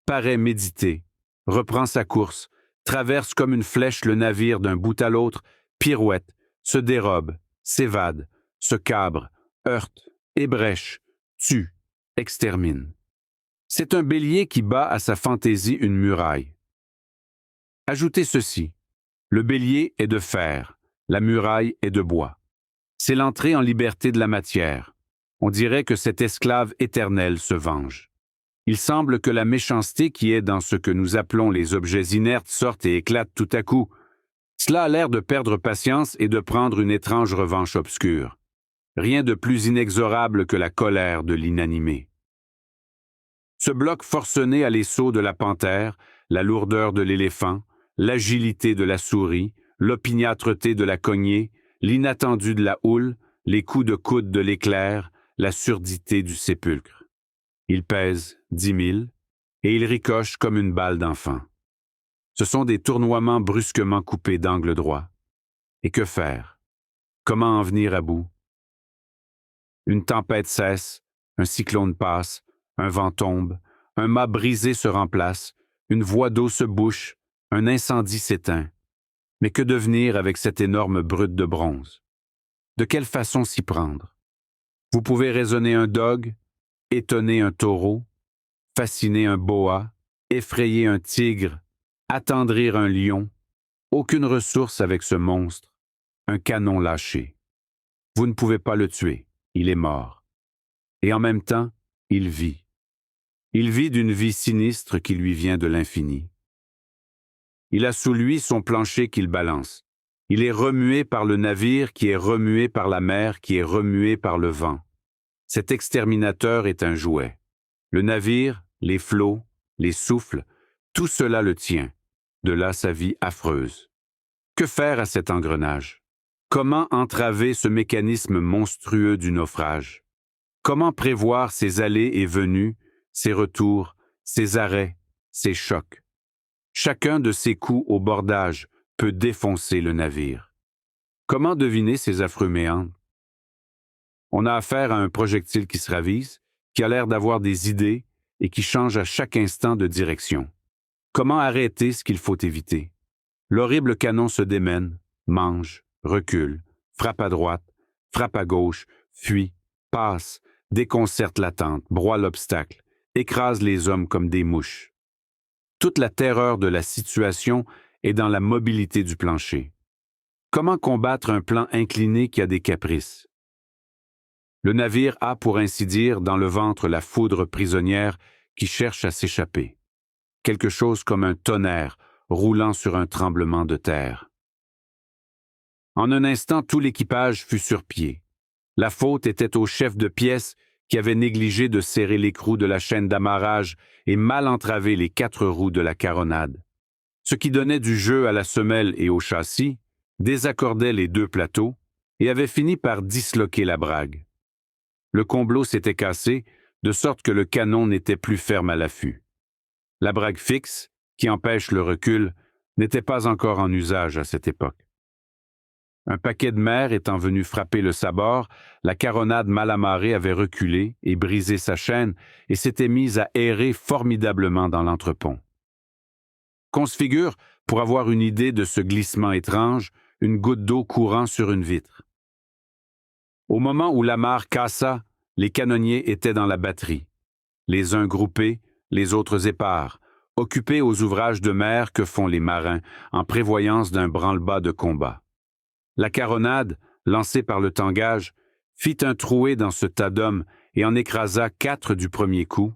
Speaker 1: paraît méditer, reprend sa course, traverse comme une flèche le navire d'un bout à l'autre, pirouette, se dérobe, s'évade, se cabre, heurte, ébrèche, tue, extermine. C'est un bélier qui bat à sa fantaisie une muraille. Ajoutez ceci, le bélier est de fer, la muraille est de bois. C'est l'entrée en liberté de la matière. On dirait que cet esclave éternel se venge. Il semble que la méchanceté qui est dans ce que nous appelons les objets inertes sorte et éclate tout à coup. Cela a l'air de perdre patience et de prendre une étrange revanche obscure. Rien de plus inexorable que la colère de l'inanimé. Ce bloc forcené a les sauts de la panthère, la lourdeur de l'éléphant, l'agilité de la souris, l'opiniâtreté de la cognée, l'inattendu de la houle, les coups de coude de l'éclair, la surdité du sépulcre. Il pèse 10 000 et il ricoche comme une balle d'enfant. Ce sont des tournoiements brusquement coupés d'angle droit. Et que faire? Comment en venir à bout? Une tempête cesse, un cyclone passe, un vent tombe, un mât brisé se remplace, une voie d'eau se bouche, un incendie s'éteint. Mais que devenir avec cette énorme brute de bronze? De quelle façon s'y prendre? Vous pouvez raisonner un dogue, étonner un taureau, fasciner un boa, effrayer un tigre, attendrir un lion. Aucune ressource avec ce monstre, un canon lâché. Vous ne pouvez pas le tuer, il est mort. Et en même temps, il vit. Il vit d'une vie sinistre qui lui vient de l'infini. Il a sous lui son plancher qu'il balance. Il est remué par le navire qui est remué par la mer qui est remué par le vent. Cet exterminateur est un jouet. Le navire, les flots, les souffles, tout cela le tient. De là sa vie affreuse. Que faire à cet engrenage? Comment entraver ce mécanisme monstrueux du naufrage? Comment prévoir ses allées et venues, ses retours, ses arrêts, ses chocs? Chacun de ces coups au bordage peut défoncer le navire. Comment deviner ces affreux méandres? On a affaire à un projectile qui se ravise, qui a l'air d'avoir des idées et qui change à chaque instant de direction. Comment arrêter ce qu'il faut éviter? L'horrible canon se démène, mange, recule, frappe à droite, frappe à gauche, fuit, passe, déconcerte l'attente, broie l'obstacle, écrase les hommes comme des mouches. Toute la terreur de la situation est dans la mobilité du plancher. Comment combattre un plan incliné qui a des caprices? Le navire a, pour ainsi dire, dans le ventre la foudre prisonnière qui cherche à s'échapper. Quelque chose comme un tonnerre roulant sur un tremblement de terre. En un instant, tout l'équipage fut sur pied. La faute était au chef de pièce qui avait négligé de serrer l'écrou de la chaîne d'amarrage et mal entravé les 4 roues de la caronade. Ce qui donnait du jeu à la semelle et au châssis, désaccordait les 2 plateaux et avait fini par disloquer la brague. Le comblot s'était cassé, de sorte que le canon n'était plus ferme à l'affût. La brague fixe, qui empêche le recul, n'était pas encore en usage à cette époque. Un paquet de mer étant venu frapper le sabord, la caronade mal amarrée avait reculé et brisé sa chaîne et s'était mise à errer formidablement dans l'entrepont. Qu'on se figure, pour avoir une idée de ce glissement étrange, une goutte d'eau courant sur une vitre. Au moment où l'amarre cassa, les canonniers étaient dans la batterie, les uns groupés, les autres épars, occupés aux ouvrages de mer que font les marins en prévoyance d'un branle-bas de combat. La caronade, lancée par le tangage, fit un troué dans ce tas d'hommes et en écrasa 4 du premier coup,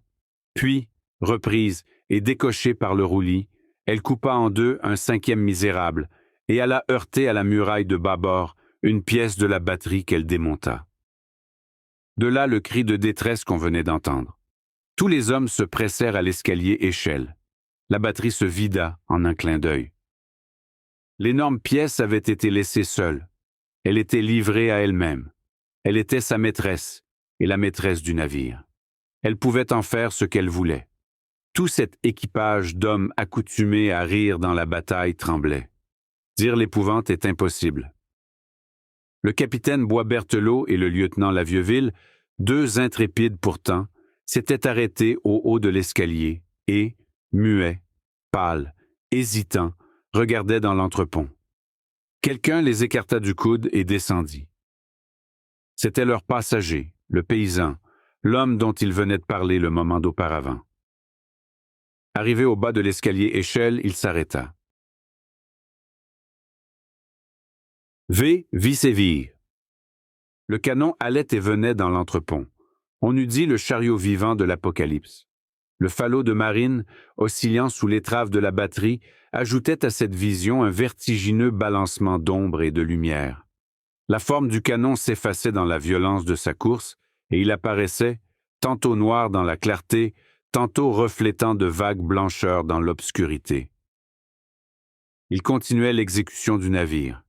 Speaker 1: puis, reprise et décochée par le roulis, elle coupa en 2 un 5e misérable et alla heurter à la muraille de bâbord une pièce de la batterie qu'elle démonta. De là le cri de détresse qu'on venait d'entendre. Tous les hommes se pressèrent à l'escalier échelle. La batterie se vida en un clin d'œil. L'énorme pièce avait été laissée seule. Elle était livrée à elle-même. Elle était sa maîtresse et la maîtresse du navire. Elle pouvait en faire ce qu'elle voulait. Tout cet équipage d'hommes accoutumés à rire dans la bataille tremblait. Dire l'épouvante est impossible. Le capitaine Boisberthelot et le lieutenant Lavieuville, 2 intrépides pourtant, s'étaient arrêtés au haut de l'escalier et, muets, pâles, hésitants, regardaient dans l'entrepont. Quelqu'un les écarta du coude et descendit. C'était leur passager, le paysan, l'homme dont ils venaient de parler le moment d'auparavant. Arrivé au bas de l'escalier échelle, il s'arrêta. V. vit sévir. Le canon allait et venait dans l'entrepont. On eût dit le chariot vivant de l'Apocalypse. Le falot de marine, oscillant sous l'étrave de la batterie, ajoutait à cette vision un vertigineux balancement d'ombre et de lumière. La forme du canon s'effaçait dans la violence de sa course, et il apparaissait, tantôt noir dans la clarté, tantôt reflétant de vagues blancheurs dans l'obscurité. Il continuait l'exécution du navire.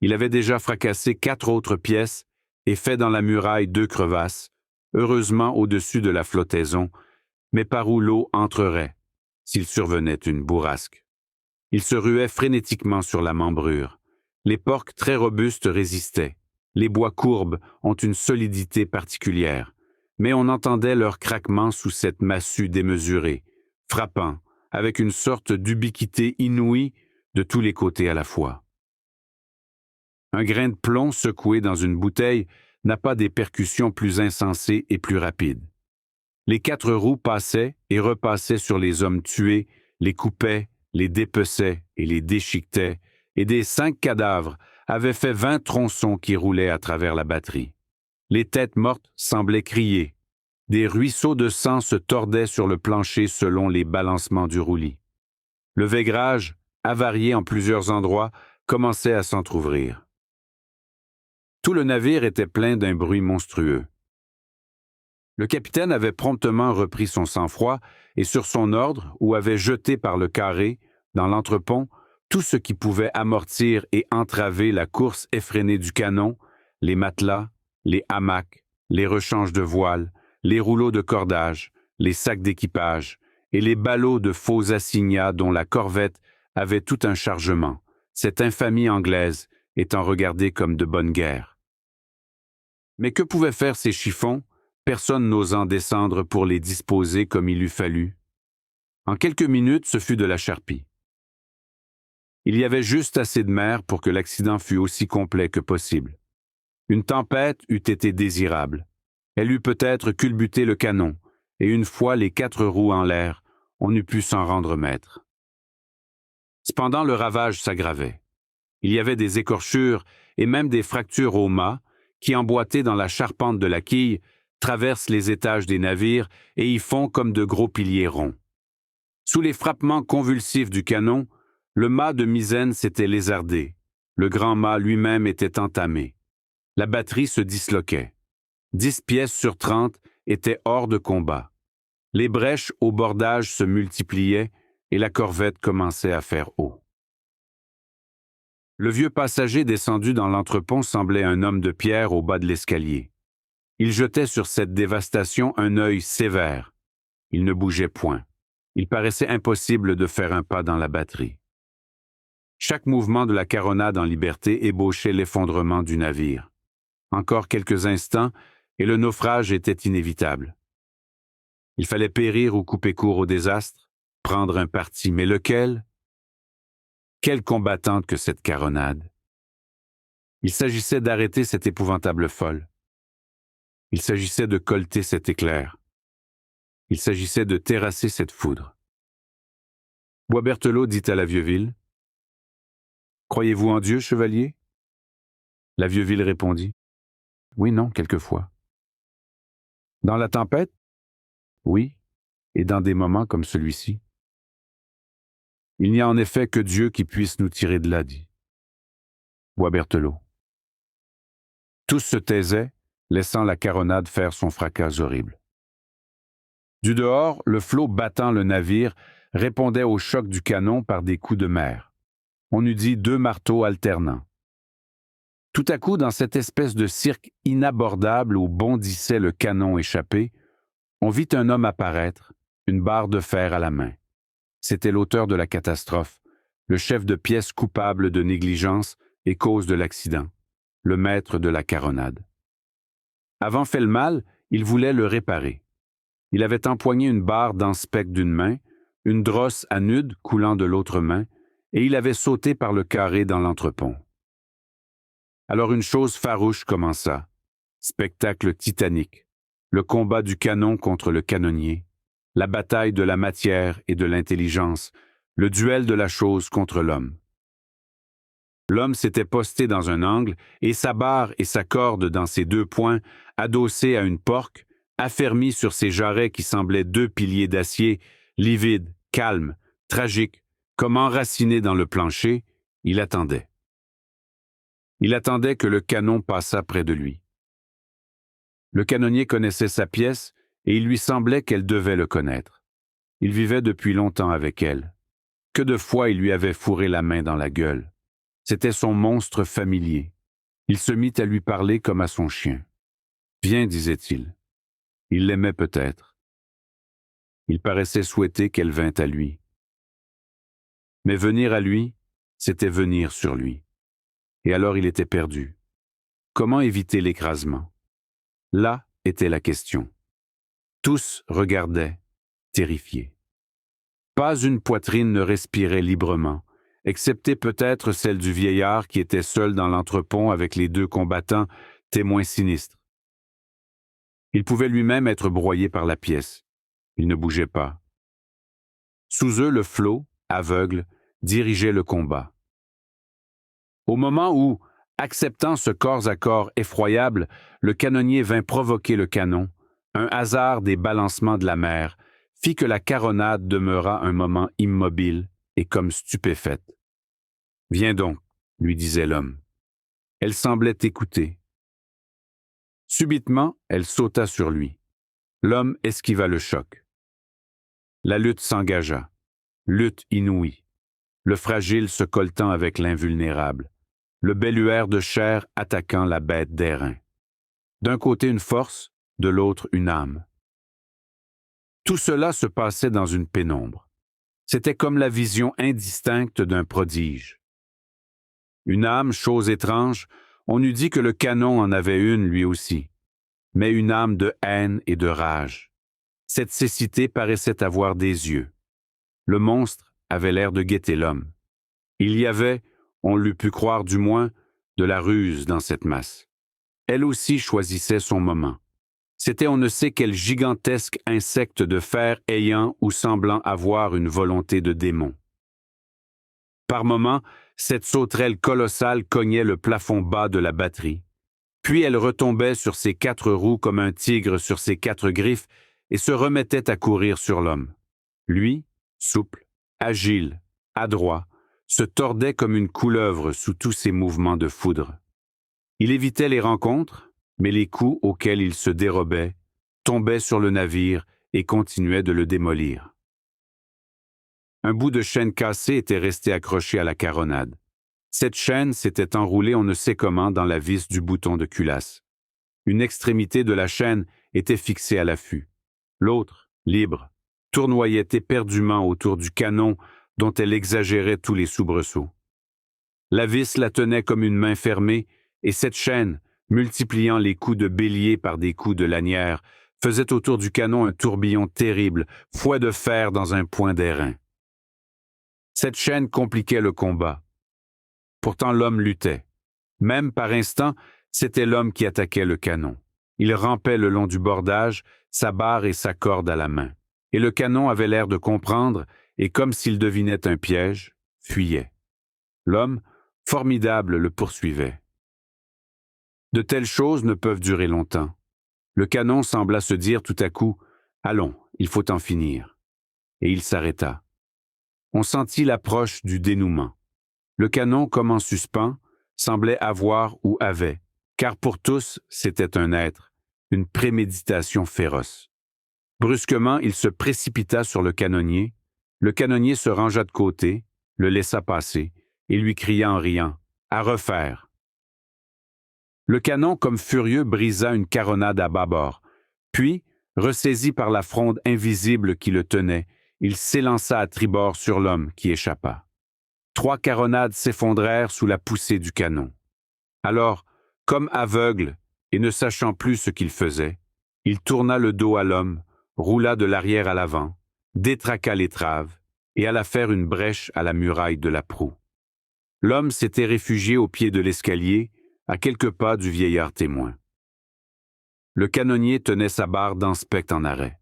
Speaker 1: Il avait déjà fracassé 4 autres pièces et fait dans la muraille 2 crevasses, heureusement au-dessus de la flottaison, mais par où l'eau entrerait, s'il survenait une bourrasque. Il se ruait frénétiquement sur la membrure. Les porques très robustes résistaient. Les bois courbes ont une solidité particulière, mais on entendait leur craquement sous cette massue démesurée, frappant, avec une sorte d'ubiquité inouïe de tous les côtés à la fois. Un grain de plomb secoué dans une bouteille n'a pas des percussions plus insensées et plus rapides. Les 4 roues passaient et repassaient sur les hommes tués, les coupaient, les dépeçaient et les déchiquetaient, et des 5 cadavres avaient fait 20 tronçons qui roulaient à travers la batterie. Les têtes mortes semblaient crier. Des ruisseaux de sang se tordaient sur le plancher selon les balancements du roulis. Le vaigrage, avarié en plusieurs endroits, commençait à s'entr'ouvrir. Tout le navire était plein d'un bruit monstrueux. Le capitaine avait promptement repris son sang-froid et sur son ordre, ou avait jeté par le carré, dans l'entrepont, tout ce qui pouvait amortir et entraver la course effrénée du canon, les matelas, les hamacs, les rechanges de voiles, les rouleaux de cordage, les sacs d'équipage et les ballots de faux assignats dont la corvette avait tout un chargement, cette infamie anglaise étant regardée comme de bonne guerre. Mais que pouvaient faire ces chiffons, personne n'osant descendre pour les disposer comme il eût fallu? En quelques minutes, ce fut de la charpie. Il y avait juste assez de mer pour que l'accident fût aussi complet que possible. Une tempête eût été désirable. Elle eût peut-être culbuté le canon, et une fois les 4 roues en l'air, on eût pu s'en rendre maître. Cependant, le ravage s'aggravait. Il y avait des écorchures et même des fractures au mât qui, emboîtés dans la charpente de la quille, traversent les étages des navires et y font comme de gros piliers ronds. Sous les frappements convulsifs du canon, le mât de misaine s'était lézardé, le grand mât lui-même était entamé. La batterie se disloquait. 10 pièces sur 30 étaient hors de combat. Les brèches au bordage se multipliaient et la corvette commençait à faire eau. Le vieux passager descendu dans l'entrepont semblait un homme de pierre au bas de l'escalier. Il jetait sur cette dévastation un œil sévère. Il ne bougeait point. Il paraissait impossible de faire un pas dans la batterie. Chaque mouvement de la caronade en liberté ébauchait l'effondrement du navire. Encore quelques instants, et le naufrage était inévitable. Il fallait périr ou couper court au désastre, prendre un parti, mais lequel? Quelle combattante que cette caronade! Il s'agissait d'arrêter cette épouvantable folle. Il s'agissait de colleter cet éclair. Il s'agissait de terrasser cette foudre. Boisberthelot dit à la Vieuville: « Croyez-vous en Dieu, chevalier ?» La Vieuville répondit: « Oui, non, quelquefois. » « Dans la tempête? » « Oui, et dans des moments comme celui-ci. »« Il n'y a en effet que Dieu qui puisse nous tirer de là, dit Boisberthelot. » Tous se taisaient, laissant la caronade faire son fracas horrible. Du dehors, le flot battant le navire répondait au choc du canon par des coups de mer. On eût dit 2 marteaux alternants. Tout à coup, dans cette espèce de cirque inabordable où bondissait le canon échappé, on vit un homme apparaître, une barre de fer à la main. C'était l'auteur de la catastrophe, le chef de pièce coupable de négligence et cause de l'accident, le maître de la caronade. Avant fait le mal, il voulait le réparer. Il avait empoigné une barre dans le spec d'une main, une drosse à nude coulant de l'autre main, et il avait sauté par le carré dans l'entrepont. Alors une chose farouche commença, spectacle titanique, le combat du canon contre le canonnier, la bataille de la matière et de l'intelligence, le duel de la chose contre l'homme. L'homme s'était posté dans un angle, et sa barre et sa corde dans ses 2 poings, adossés à une porque, affermis sur ses jarrets qui semblaient 2 piliers d'acier, livides, calmes, tragiques, comme enracinés dans le plancher, il attendait. Il attendait que le canon passât près de lui. Le canonnier connaissait sa pièce, et il lui semblait qu'elle devait le connaître. Il vivait depuis longtemps avec elle. Que de fois il lui avait fourré la main dans la gueule. C'était son monstre familier. Il se mit à lui parler comme à son chien. « Viens, disait-il. » Il l'aimait peut-être. Il paraissait souhaiter qu'elle vînt à lui. Mais venir à lui, c'était venir sur lui. Et alors il était perdu. Comment éviter l'écrasement? Là était la question. Tous regardaient, terrifiés. Pas une poitrine ne respirait librement, excepté peut-être celle du vieillard qui était seul dans l'entrepont avec les 2 combattants, témoins sinistres. Il pouvait lui-même être broyé par la pièce. Il ne bougeait pas. Sous eux, le flot, aveugle, dirigeait le combat. Au moment où, acceptant ce corps à corps effroyable, le canonnier vint provoquer le canon, un hasard des balancements de la mer fit que la caronade demeura un moment immobile et comme stupéfaite. « Viens donc, » lui disait l'homme. Elle semblait écouter. Subitement, elle sauta sur lui. L'homme esquiva le choc. La lutte s'engagea. Lutte inouïe. Le fragile se colletant avec l'invulnérable. Le belluaire de chair attaquant la bête d'airain. D'un côté une force, de l'autre une âme. Tout cela se passait dans une pénombre. C'était comme la vision indistincte d'un prodige. Une âme, chose étrange, on eût dit que le canon en avait une lui aussi, mais une âme de haine et de rage. Cette cécité paraissait avoir des yeux. Le monstre avait l'air de guetter l'homme. Il y avait, on l'eût pu croire du moins, de la ruse dans cette masse. Elle aussi choisissait son moment. C'était on ne sait quel gigantesque insecte de fer ayant ou semblant avoir une volonté de démon. Par moments, cette sauterelle colossale cognait le plafond bas de la batterie. Puis elle retombait sur ses 4 roues comme un tigre sur ses 4 griffes et se remettait à courir sur l'homme. Lui, souple, agile, adroit, se tordait comme une couleuvre sous tous ses mouvements de foudre. Il évitait les rencontres, mais les coups auxquels il se dérobait tombaient sur le navire et continuaient de le démolir. Un bout de chaîne cassée était resté accroché à la caronade. Cette chaîne s'était enroulée on ne sait comment dans la vis du bouton de culasse. Une extrémité de la chaîne était fixée à l'affût. L'autre, libre, tournoyait éperdument autour du canon dont elle exagérait tous les soubresauts. La vis la tenait comme une main fermée, et cette chaîne, multipliant les coups de bélier par des coups de lanière, faisait autour du canon un tourbillon terrible, fouet de fer dans un point d'airain. Cette chaîne compliquait le combat. Pourtant l'homme luttait. Même par instant, c'était l'homme qui attaquait le canon. Il rampait le long du bordage, sa barre et sa corde à la main. Et le canon avait l'air de comprendre, et comme s'il devinait un piège, fuyait. L'homme, formidable, le poursuivait. De telles choses ne peuvent durer longtemps. Le canon sembla se dire tout à coup « Allons, il faut en finir ». Et il s'arrêta. On sentit l'approche du dénouement. Le canon, comme en suspens, semblait avoir ou avait, car pour tous, c'était un être, une préméditation féroce. Brusquement, il se précipita sur le canonnier se rangea de côté, le laissa passer, et lui cria en riant « À refaire !» Le canon, comme furieux, brisa une caronade à bâbord, puis, ressaisi par la fronde invisible qui le tenait, il s'élança à tribord sur l'homme qui échappa. 3 caronades s'effondrèrent sous la poussée du canon. Alors, comme aveugle et ne sachant plus ce qu'il faisait, il tourna le dos à l'homme, roula de l'arrière à l'avant, détraqua l'étrave et alla faire une brèche à la muraille de la proue. L'homme s'était réfugié au pied de l'escalier, à quelques pas du vieillard témoin. Le canonnier tenait sa barre d'aspect en arrêt.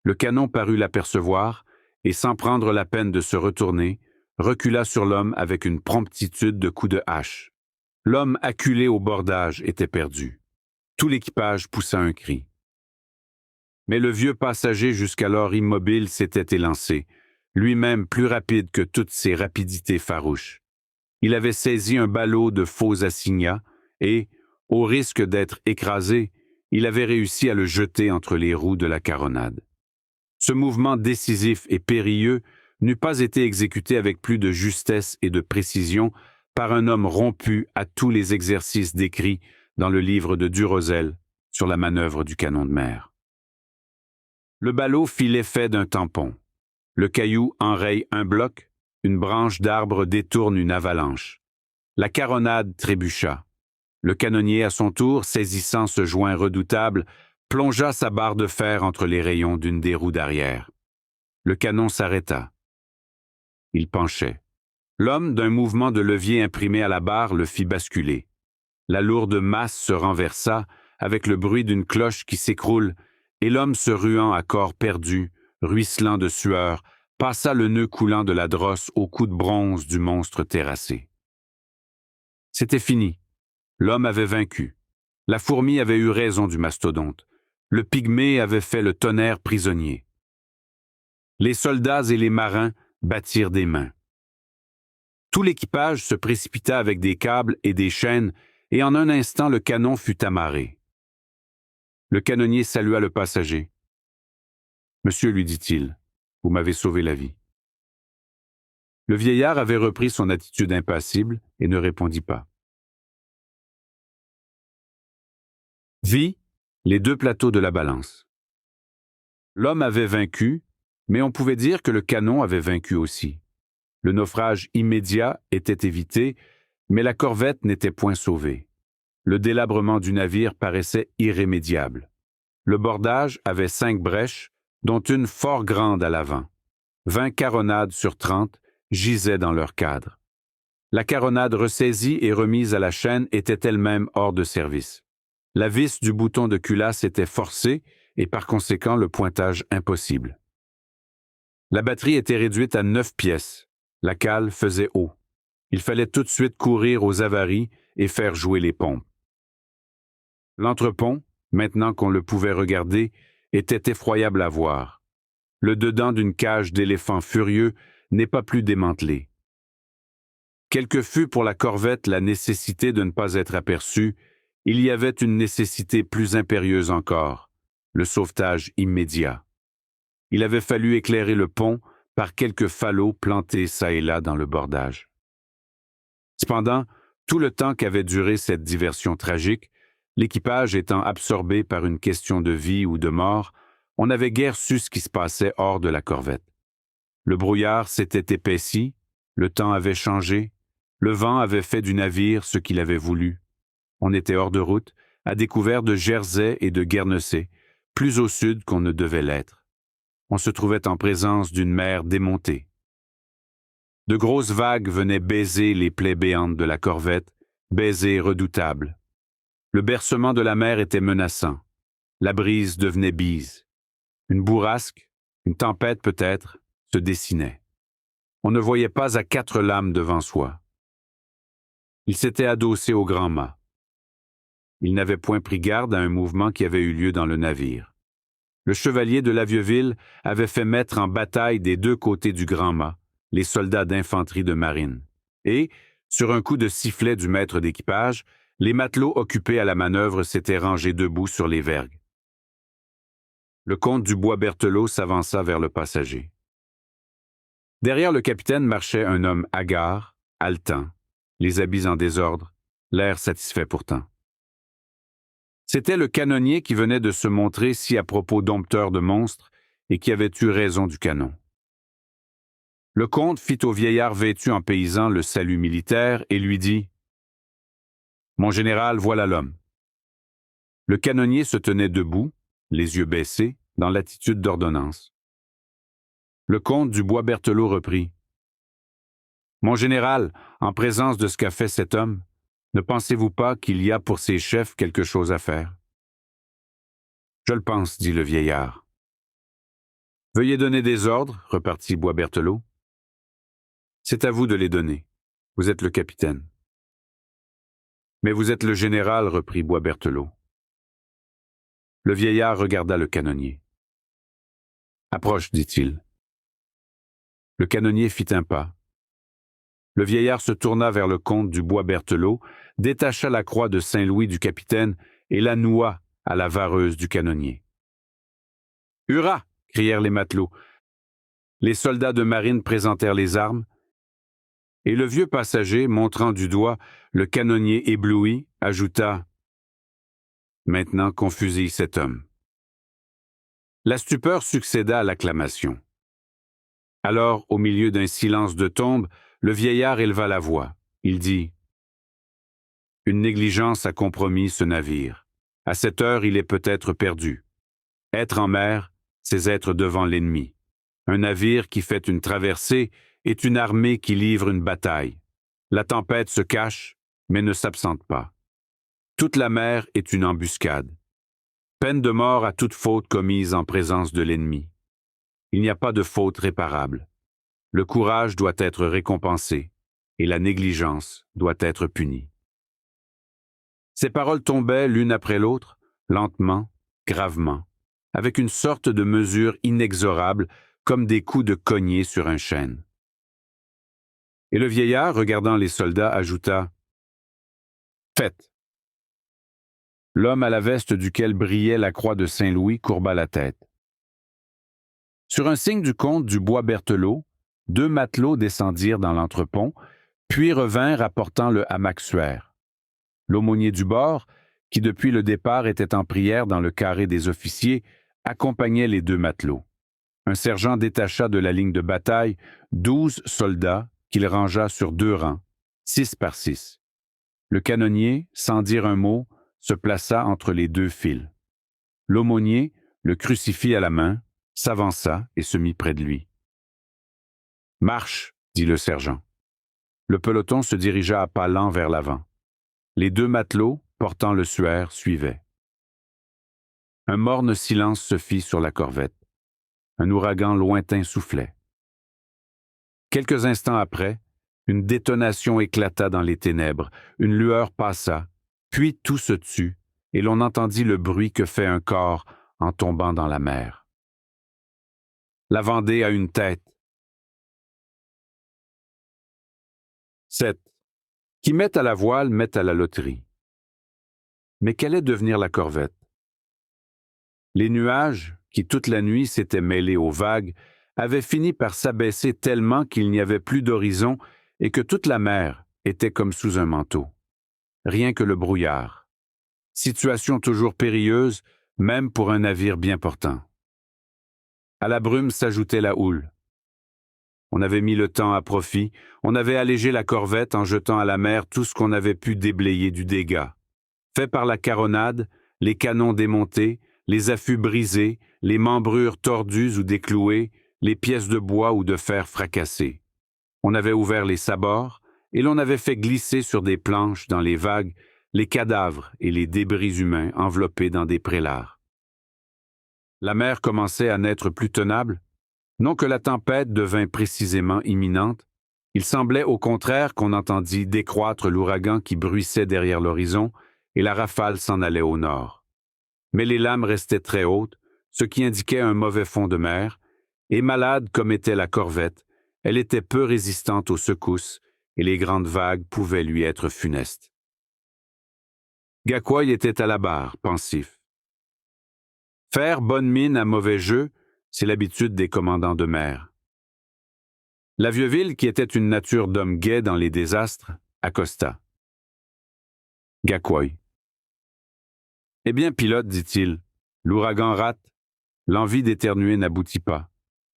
Speaker 1: Le canon parut l'apercevoir et, sans prendre la peine de se retourner, recula sur l'homme avec une promptitude de coups de hache. L'homme acculé au bordage était perdu. Tout l'équipage poussa un cri. Mais le vieux passager jusqu'alors immobile s'était élancé, lui-même plus rapide que toutes ces rapidités farouches. Il avait saisi un ballot de faux assignats et, au risque d'être écrasé, il avait réussi à le jeter entre les roues de la caronade. Ce mouvement décisif et périlleux n'eût pas été exécuté avec plus de justesse et de précision par un homme rompu à tous les exercices décrits dans le livre de Durosel sur la manœuvre du canon de mer. Le ballot fit l'effet d'un tampon. Le caillou enraye un bloc, une branche d'arbre détourne une avalanche. La caronade trébucha. Le canonnier, à son tour, saisissant ce joint redoutable, plongea sa barre de fer entre les rayons d'une des roues d'arrière. Le canon s'arrêta. Il penchait. L'homme, d'un mouvement de levier imprimé à la barre, le fit basculer. La lourde masse se renversa, avec le bruit d'une cloche qui s'écroule, et l'homme se ruant à corps perdu, ruisselant de sueur, passa le nœud coulant de la drosse au cou de bronze du monstre terrassé. C'était fini. L'homme avait vaincu. La fourmi avait eu raison du mastodonte. Le pygmée avait fait le tonnerre prisonnier. Les soldats et les marins battirent des mains. Tout l'équipage se précipita avec des câbles et des chaînes, et en un instant le canon fut amarré. Le canonnier salua le passager. « Monsieur, lui dit-il, vous m'avez sauvé la vie. » Le vieillard avait repris son attitude impassible et ne répondit pas. Vie, les 2 plateaux de la balance. L'homme avait vaincu, mais on pouvait dire que le canon avait vaincu aussi. Le naufrage immédiat était évité, mais la corvette n'était point sauvée. Le délabrement du navire paraissait irrémédiable. Le bordage avait 5 brèches, dont une fort grande à l'avant. 20 caronades sur 30 gisaient dans leur cadre. La caronade ressaisie et remise à la chaîne était elle-même hors de service. La vis du bouton de culasse était forcée et par conséquent le pointage impossible. La batterie était réduite à 9 pièces. La cale faisait eau. Il fallait tout de suite courir aux avaries et faire jouer les pompes. L'entrepont, maintenant qu'on le pouvait regarder, était effroyable à voir. Le dedans d'une cage d'éléphant furieux n'est pas plus démantelé. Quelle que fût pour la corvette la nécessité de ne pas être aperçue, il y avait une nécessité plus impérieuse encore, le sauvetage immédiat. Il avait fallu éclairer le pont par quelques falots plantés çà et là dans le bordage. Cependant, tout le temps qu'avait duré cette diversion tragique, l'équipage étant absorbé par une question de vie ou de mort, on n'avait guère su ce qui se passait hors de la corvette. Le brouillard s'était épaissi, le temps avait changé, le vent avait fait du navire ce qu'il avait voulu. On était hors de route, à découvert de Jersey et de Guernesey, plus au sud qu'on ne devait l'être. On se trouvait en présence d'une mer démontée. De grosses vagues venaient baiser les plaies béantes de la corvette, baisers redoutables. Le bercement de la mer était menaçant. La brise devenait bise. Une bourrasque, une tempête peut-être, se dessinait. On ne voyait pas à 4 lames devant soi. Il s'était adossé au grand mât. Il n'avait point pris garde à un mouvement qui avait eu lieu dans le navire. Le chevalier de la Vieux-Ville avait fait mettre en bataille des 2 côtés du grand mât les soldats d'infanterie de marine. Et, sur un coup de sifflet du maître d'équipage, les matelots occupés à la manœuvre s'étaient rangés debout sur les vergues. Le comte du Bois-Berthelot s'avança vers le passager. Derrière le capitaine marchait un homme hagard, haletant, les habits en désordre, l'air satisfait pourtant. C'était le canonnier qui venait de se montrer si à propos dompteur de monstres et qui avait eu raison du canon. Le comte fit au vieillard vêtu en paysan le salut militaire et lui dit « Mon général, voilà l'homme. » Le canonnier se tenait debout, les yeux baissés, dans l'attitude d'ordonnance. Le comte du Bois-Berthelot reprit « Mon général, en présence de ce qu'a fait cet homme, ne pensez-vous pas qu'il y a pour ses chefs quelque chose à faire? » « Je le pense, dit le vieillard. »« Veuillez donner des ordres, repartit Bois-Berthelot. »« C'est à vous de les donner. Vous êtes le capitaine. »« Mais vous êtes le général, reprit Bois-Berthelot. » Le vieillard regarda le canonnier. « Approche, dit-il. » Le canonnier fit un pas. Le vieillard se tourna vers le comte du Bois-Berthelot, détacha la croix de Saint-Louis du capitaine et la noua à la vareuse du canonnier. « Hurrah !» crièrent les matelots. Les soldats de marine présentèrent les armes, et le vieux passager, montrant du doigt le canonnier ébloui, ajouta « Maintenant qu'on fusille cet homme. » La stupeur succéda à l'acclamation. Alors, au milieu d'un silence de tombe, le vieillard éleva la voix. Il dit « Une négligence a compromis ce navire. À cette heure, il est peut-être perdu. Être en mer, c'est être devant l'ennemi. Un navire qui fait une traversée est une armée qui livre une bataille. La tempête se cache, mais ne s'absente pas. Toute la mer est une embuscade. Peine de mort à toute faute commise en présence de l'ennemi. Il n'y a pas de faute réparable. Le courage doit être récompensé, et la négligence doit être punie. » Ces paroles tombaient l'une après l'autre, lentement, gravement, avec une sorte de mesure inexorable, comme des coups de cognée sur un chêne. Et le vieillard, regardant les soldats, ajouta « Faites !» L'homme à la veste duquel brillait la croix de Saint-Louis courba la tête. Sur un signe du comte du Bois-Berthelot, 2 matelots descendirent dans l'entrepont, puis revinrent apportant le hamac suaire. L'aumônier du bord, qui depuis le départ était en prière dans le carré des officiers, accompagnait les 2 matelots. Un sergent détacha de la ligne de bataille 12 soldats qu'il rangea sur 2 rangs, 6 par 6. Le canonnier, sans dire un mot, se plaça entre les 2 files. L'aumônier, le crucifix à la main, s'avança et se mit près de lui. « Marche !» dit le sergent. Le peloton se dirigea à pas lents vers l'avant. Les 2 matelots, portant le suaire, suivaient. Un morne silence se fit sur la corvette. Un ouragan lointain soufflait. Quelques instants après, une détonation éclata dans les ténèbres, une lueur passa, puis tout se tut, et l'on entendit le bruit que fait un corps en tombant dans la mer. La Vendée a une tête. 7. Qui met à la voile, met à la loterie. Mais qu'allait devenir la corvette? Les nuages, qui toute la nuit s'étaient mêlés aux vagues, avaient fini par s'abaisser tellement qu'il n'y avait plus d'horizon et que toute la mer était comme sous un manteau. Rien que le brouillard. Situation toujours périlleuse, même pour un navire bien portant. À la brume s'ajoutait la houle. On avait mis le temps à profit, on avait allégé la corvette en jetant à la mer tout ce qu'on avait pu déblayer du dégât. Fait par la caronade, les canons démontés, les affûts brisés, les membrures tordues ou déclouées, les pièces de bois ou de fer fracassées. On avait ouvert les sabords et l'on avait fait glisser sur des planches dans les vagues les cadavres et les débris humains enveloppés dans des prélards. La mer commençait à n'être plus tenable. Non que la tempête devint précisément imminente, il semblait au contraire qu'on entendît décroître l'ouragan qui bruissait derrière l'horizon, et la rafale s'en allait au nord. Mais les lames restaient très hautes, ce qui indiquait un mauvais fond de mer, et malade comme était la corvette, elle était peu résistante aux secousses, et les grandes vagues pouvaient lui être funestes. Gakouaï était à la barre, pensif. Faire bonne mine à mauvais jeu, c'est l'habitude des commandants de mer. La Vieux-Ville, qui était une nature d'homme gai dans les désastres, accosta. Gakouaï. Eh bien, pilote, dit-il, l'ouragan rate, l'envie d'éternuer n'aboutit pas.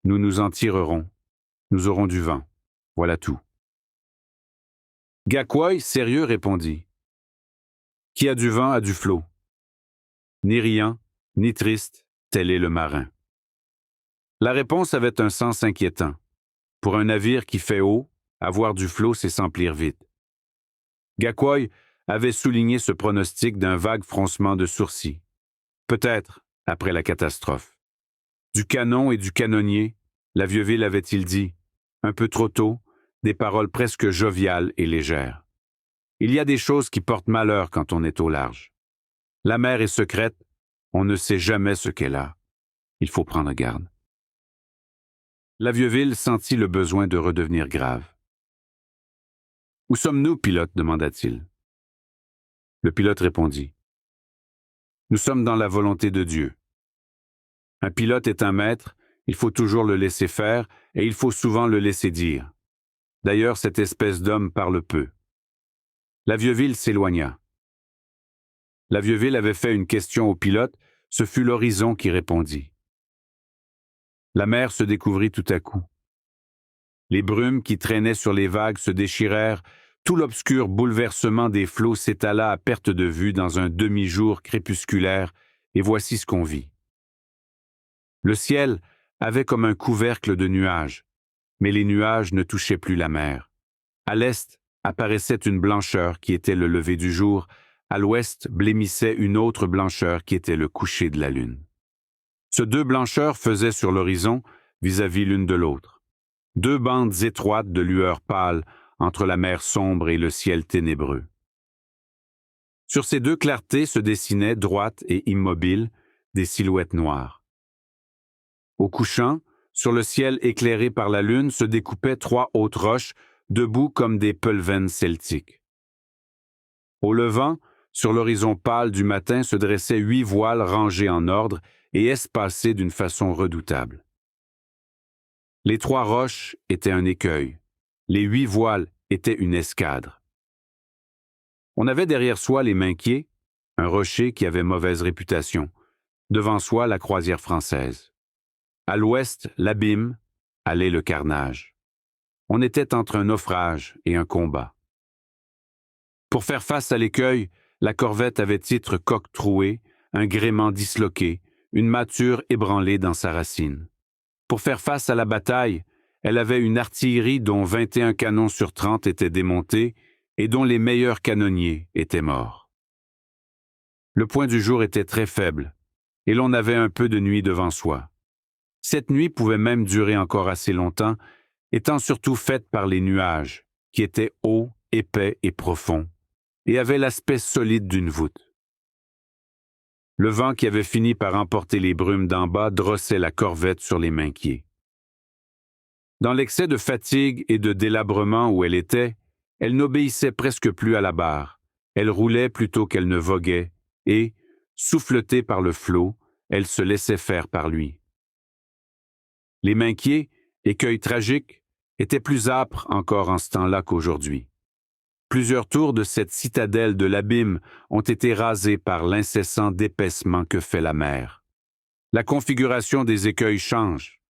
Speaker 1: Nous nous en tirerons. Nous aurons du vent. Voilà tout. Gakouaï, sérieux, répondit. Qui a du vent a du flot. Ni riant, ni triste, tel est le marin. La réponse avait un sens inquiétant. Pour un navire qui fait haut, avoir du flot, c'est s'emplir vite. Gakouaï avait souligné ce pronostic d'un vague froncement de sourcils. Peut-être, après la catastrophe. Du canon et du canonnier, la Vieux-Ville avait-il dit, un peu trop tôt, des paroles presque joviales et légères. Il y a des choses qui portent malheur quand on est au large. La mer est secrète, on ne sait jamais ce qu'elle a. Il faut prendre garde. La Vieux-Ville sentit le besoin de redevenir grave. « Où sommes-nous, pilote » demanda-t-il. Le pilote répondit. « Nous sommes dans la volonté de Dieu. Un pilote est un maître, il faut toujours le laisser faire et il faut souvent le laisser dire. D'ailleurs, cette espèce d'homme parle peu. » La Vieux-Ville s'éloigna. La Vieux-Ville avait fait une question au pilote, ce fut l'horizon qui répondit. La mer se découvrit tout à coup. Les brumes qui traînaient sur les vagues se déchirèrent, tout l'obscur bouleversement des flots s'étala à perte de vue dans un demi-jour crépusculaire, et voici ce qu'on vit. Le ciel avait comme un couvercle de nuages, mais les nuages ne touchaient plus la mer. À l'est apparaissait une blancheur qui était le lever du jour, à l'ouest blêmissait une autre blancheur qui était le coucher de la lune. Ces deux blancheurs faisaient sur l'horizon, vis-à-vis l'une de l'autre, deux bandes étroites de lueur pâle entre la mer sombre et le ciel ténébreux. Sur ces deux clartés se dessinaient, droites et immobiles, des silhouettes noires. Au couchant, sur le ciel éclairé par la lune se découpaient trois hautes roches, debout comme des pelvennes celtiques. Au levant, sur l'horizon pâle du matin se dressaient 8 voiles rangées en ordre et espacées d'une façon redoutable. Les 3 roches étaient un écueil, les 8 voiles étaient une escadre. On avait derrière soi les Minquiers, un rocher qui avait mauvaise réputation, devant soi la croisière française. À l'ouest, l'abîme, allait le carnage. On était entre un naufrage et un combat. Pour faire face à l'écueil, la corvette avait titre coque trouée, un gréement disloqué, une mâture ébranlée dans sa racine. Pour faire face à la bataille, elle avait une artillerie dont 21 canons sur 30 étaient démontés et dont les meilleurs canonniers étaient morts. Le point du jour était très faible, et l'on avait un peu de nuit devant soi. Cette nuit pouvait même durer encore assez longtemps, étant surtout faite par les nuages, qui étaient hauts, épais et profonds, et avaient l'aspect solide d'une voûte. Le vent qui avait fini par emporter les brumes d'en bas drossait la corvette sur les Minquiers. Dans l'excès de fatigue et de délabrement où elle était, elle n'obéissait presque plus à la barre. Elle roulait plutôt qu'elle ne voguait, et, souffletée par le flot, elle se laissait faire par lui. Les Minquiers, écueil tragique, étaient plus âpres encore en ce temps-là qu'aujourd'hui. Plusieurs tours de cette citadelle de l'abîme ont été rasés par l'incessant dépaissement que fait la mer. La configuration des écueils change.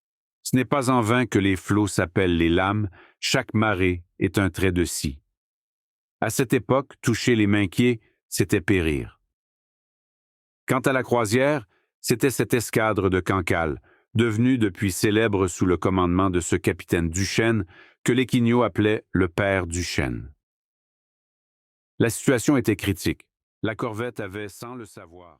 Speaker 1: Ce n'est pas en vain que les flots s'appellent les lames, chaque marée est un trait de scie. À cette époque, toucher les Minquiers, c'était périr. Quant à la croisière, c'était cette escadre de Cancale, devenue depuis célèbre sous le commandement de ce capitaine Duchesne, que les Quignots appelaient le père Duchesne. La situation était critique. La corvette avait, sans le savoir,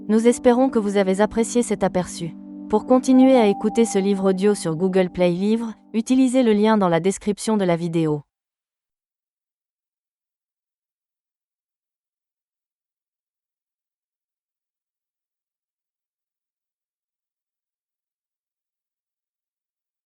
Speaker 2: Nous espérons que vous avez apprécié cet aperçu. Pour continuer à écouter ce livre audio sur Google Play Livres, utilisez le lien dans la description de la vidéo.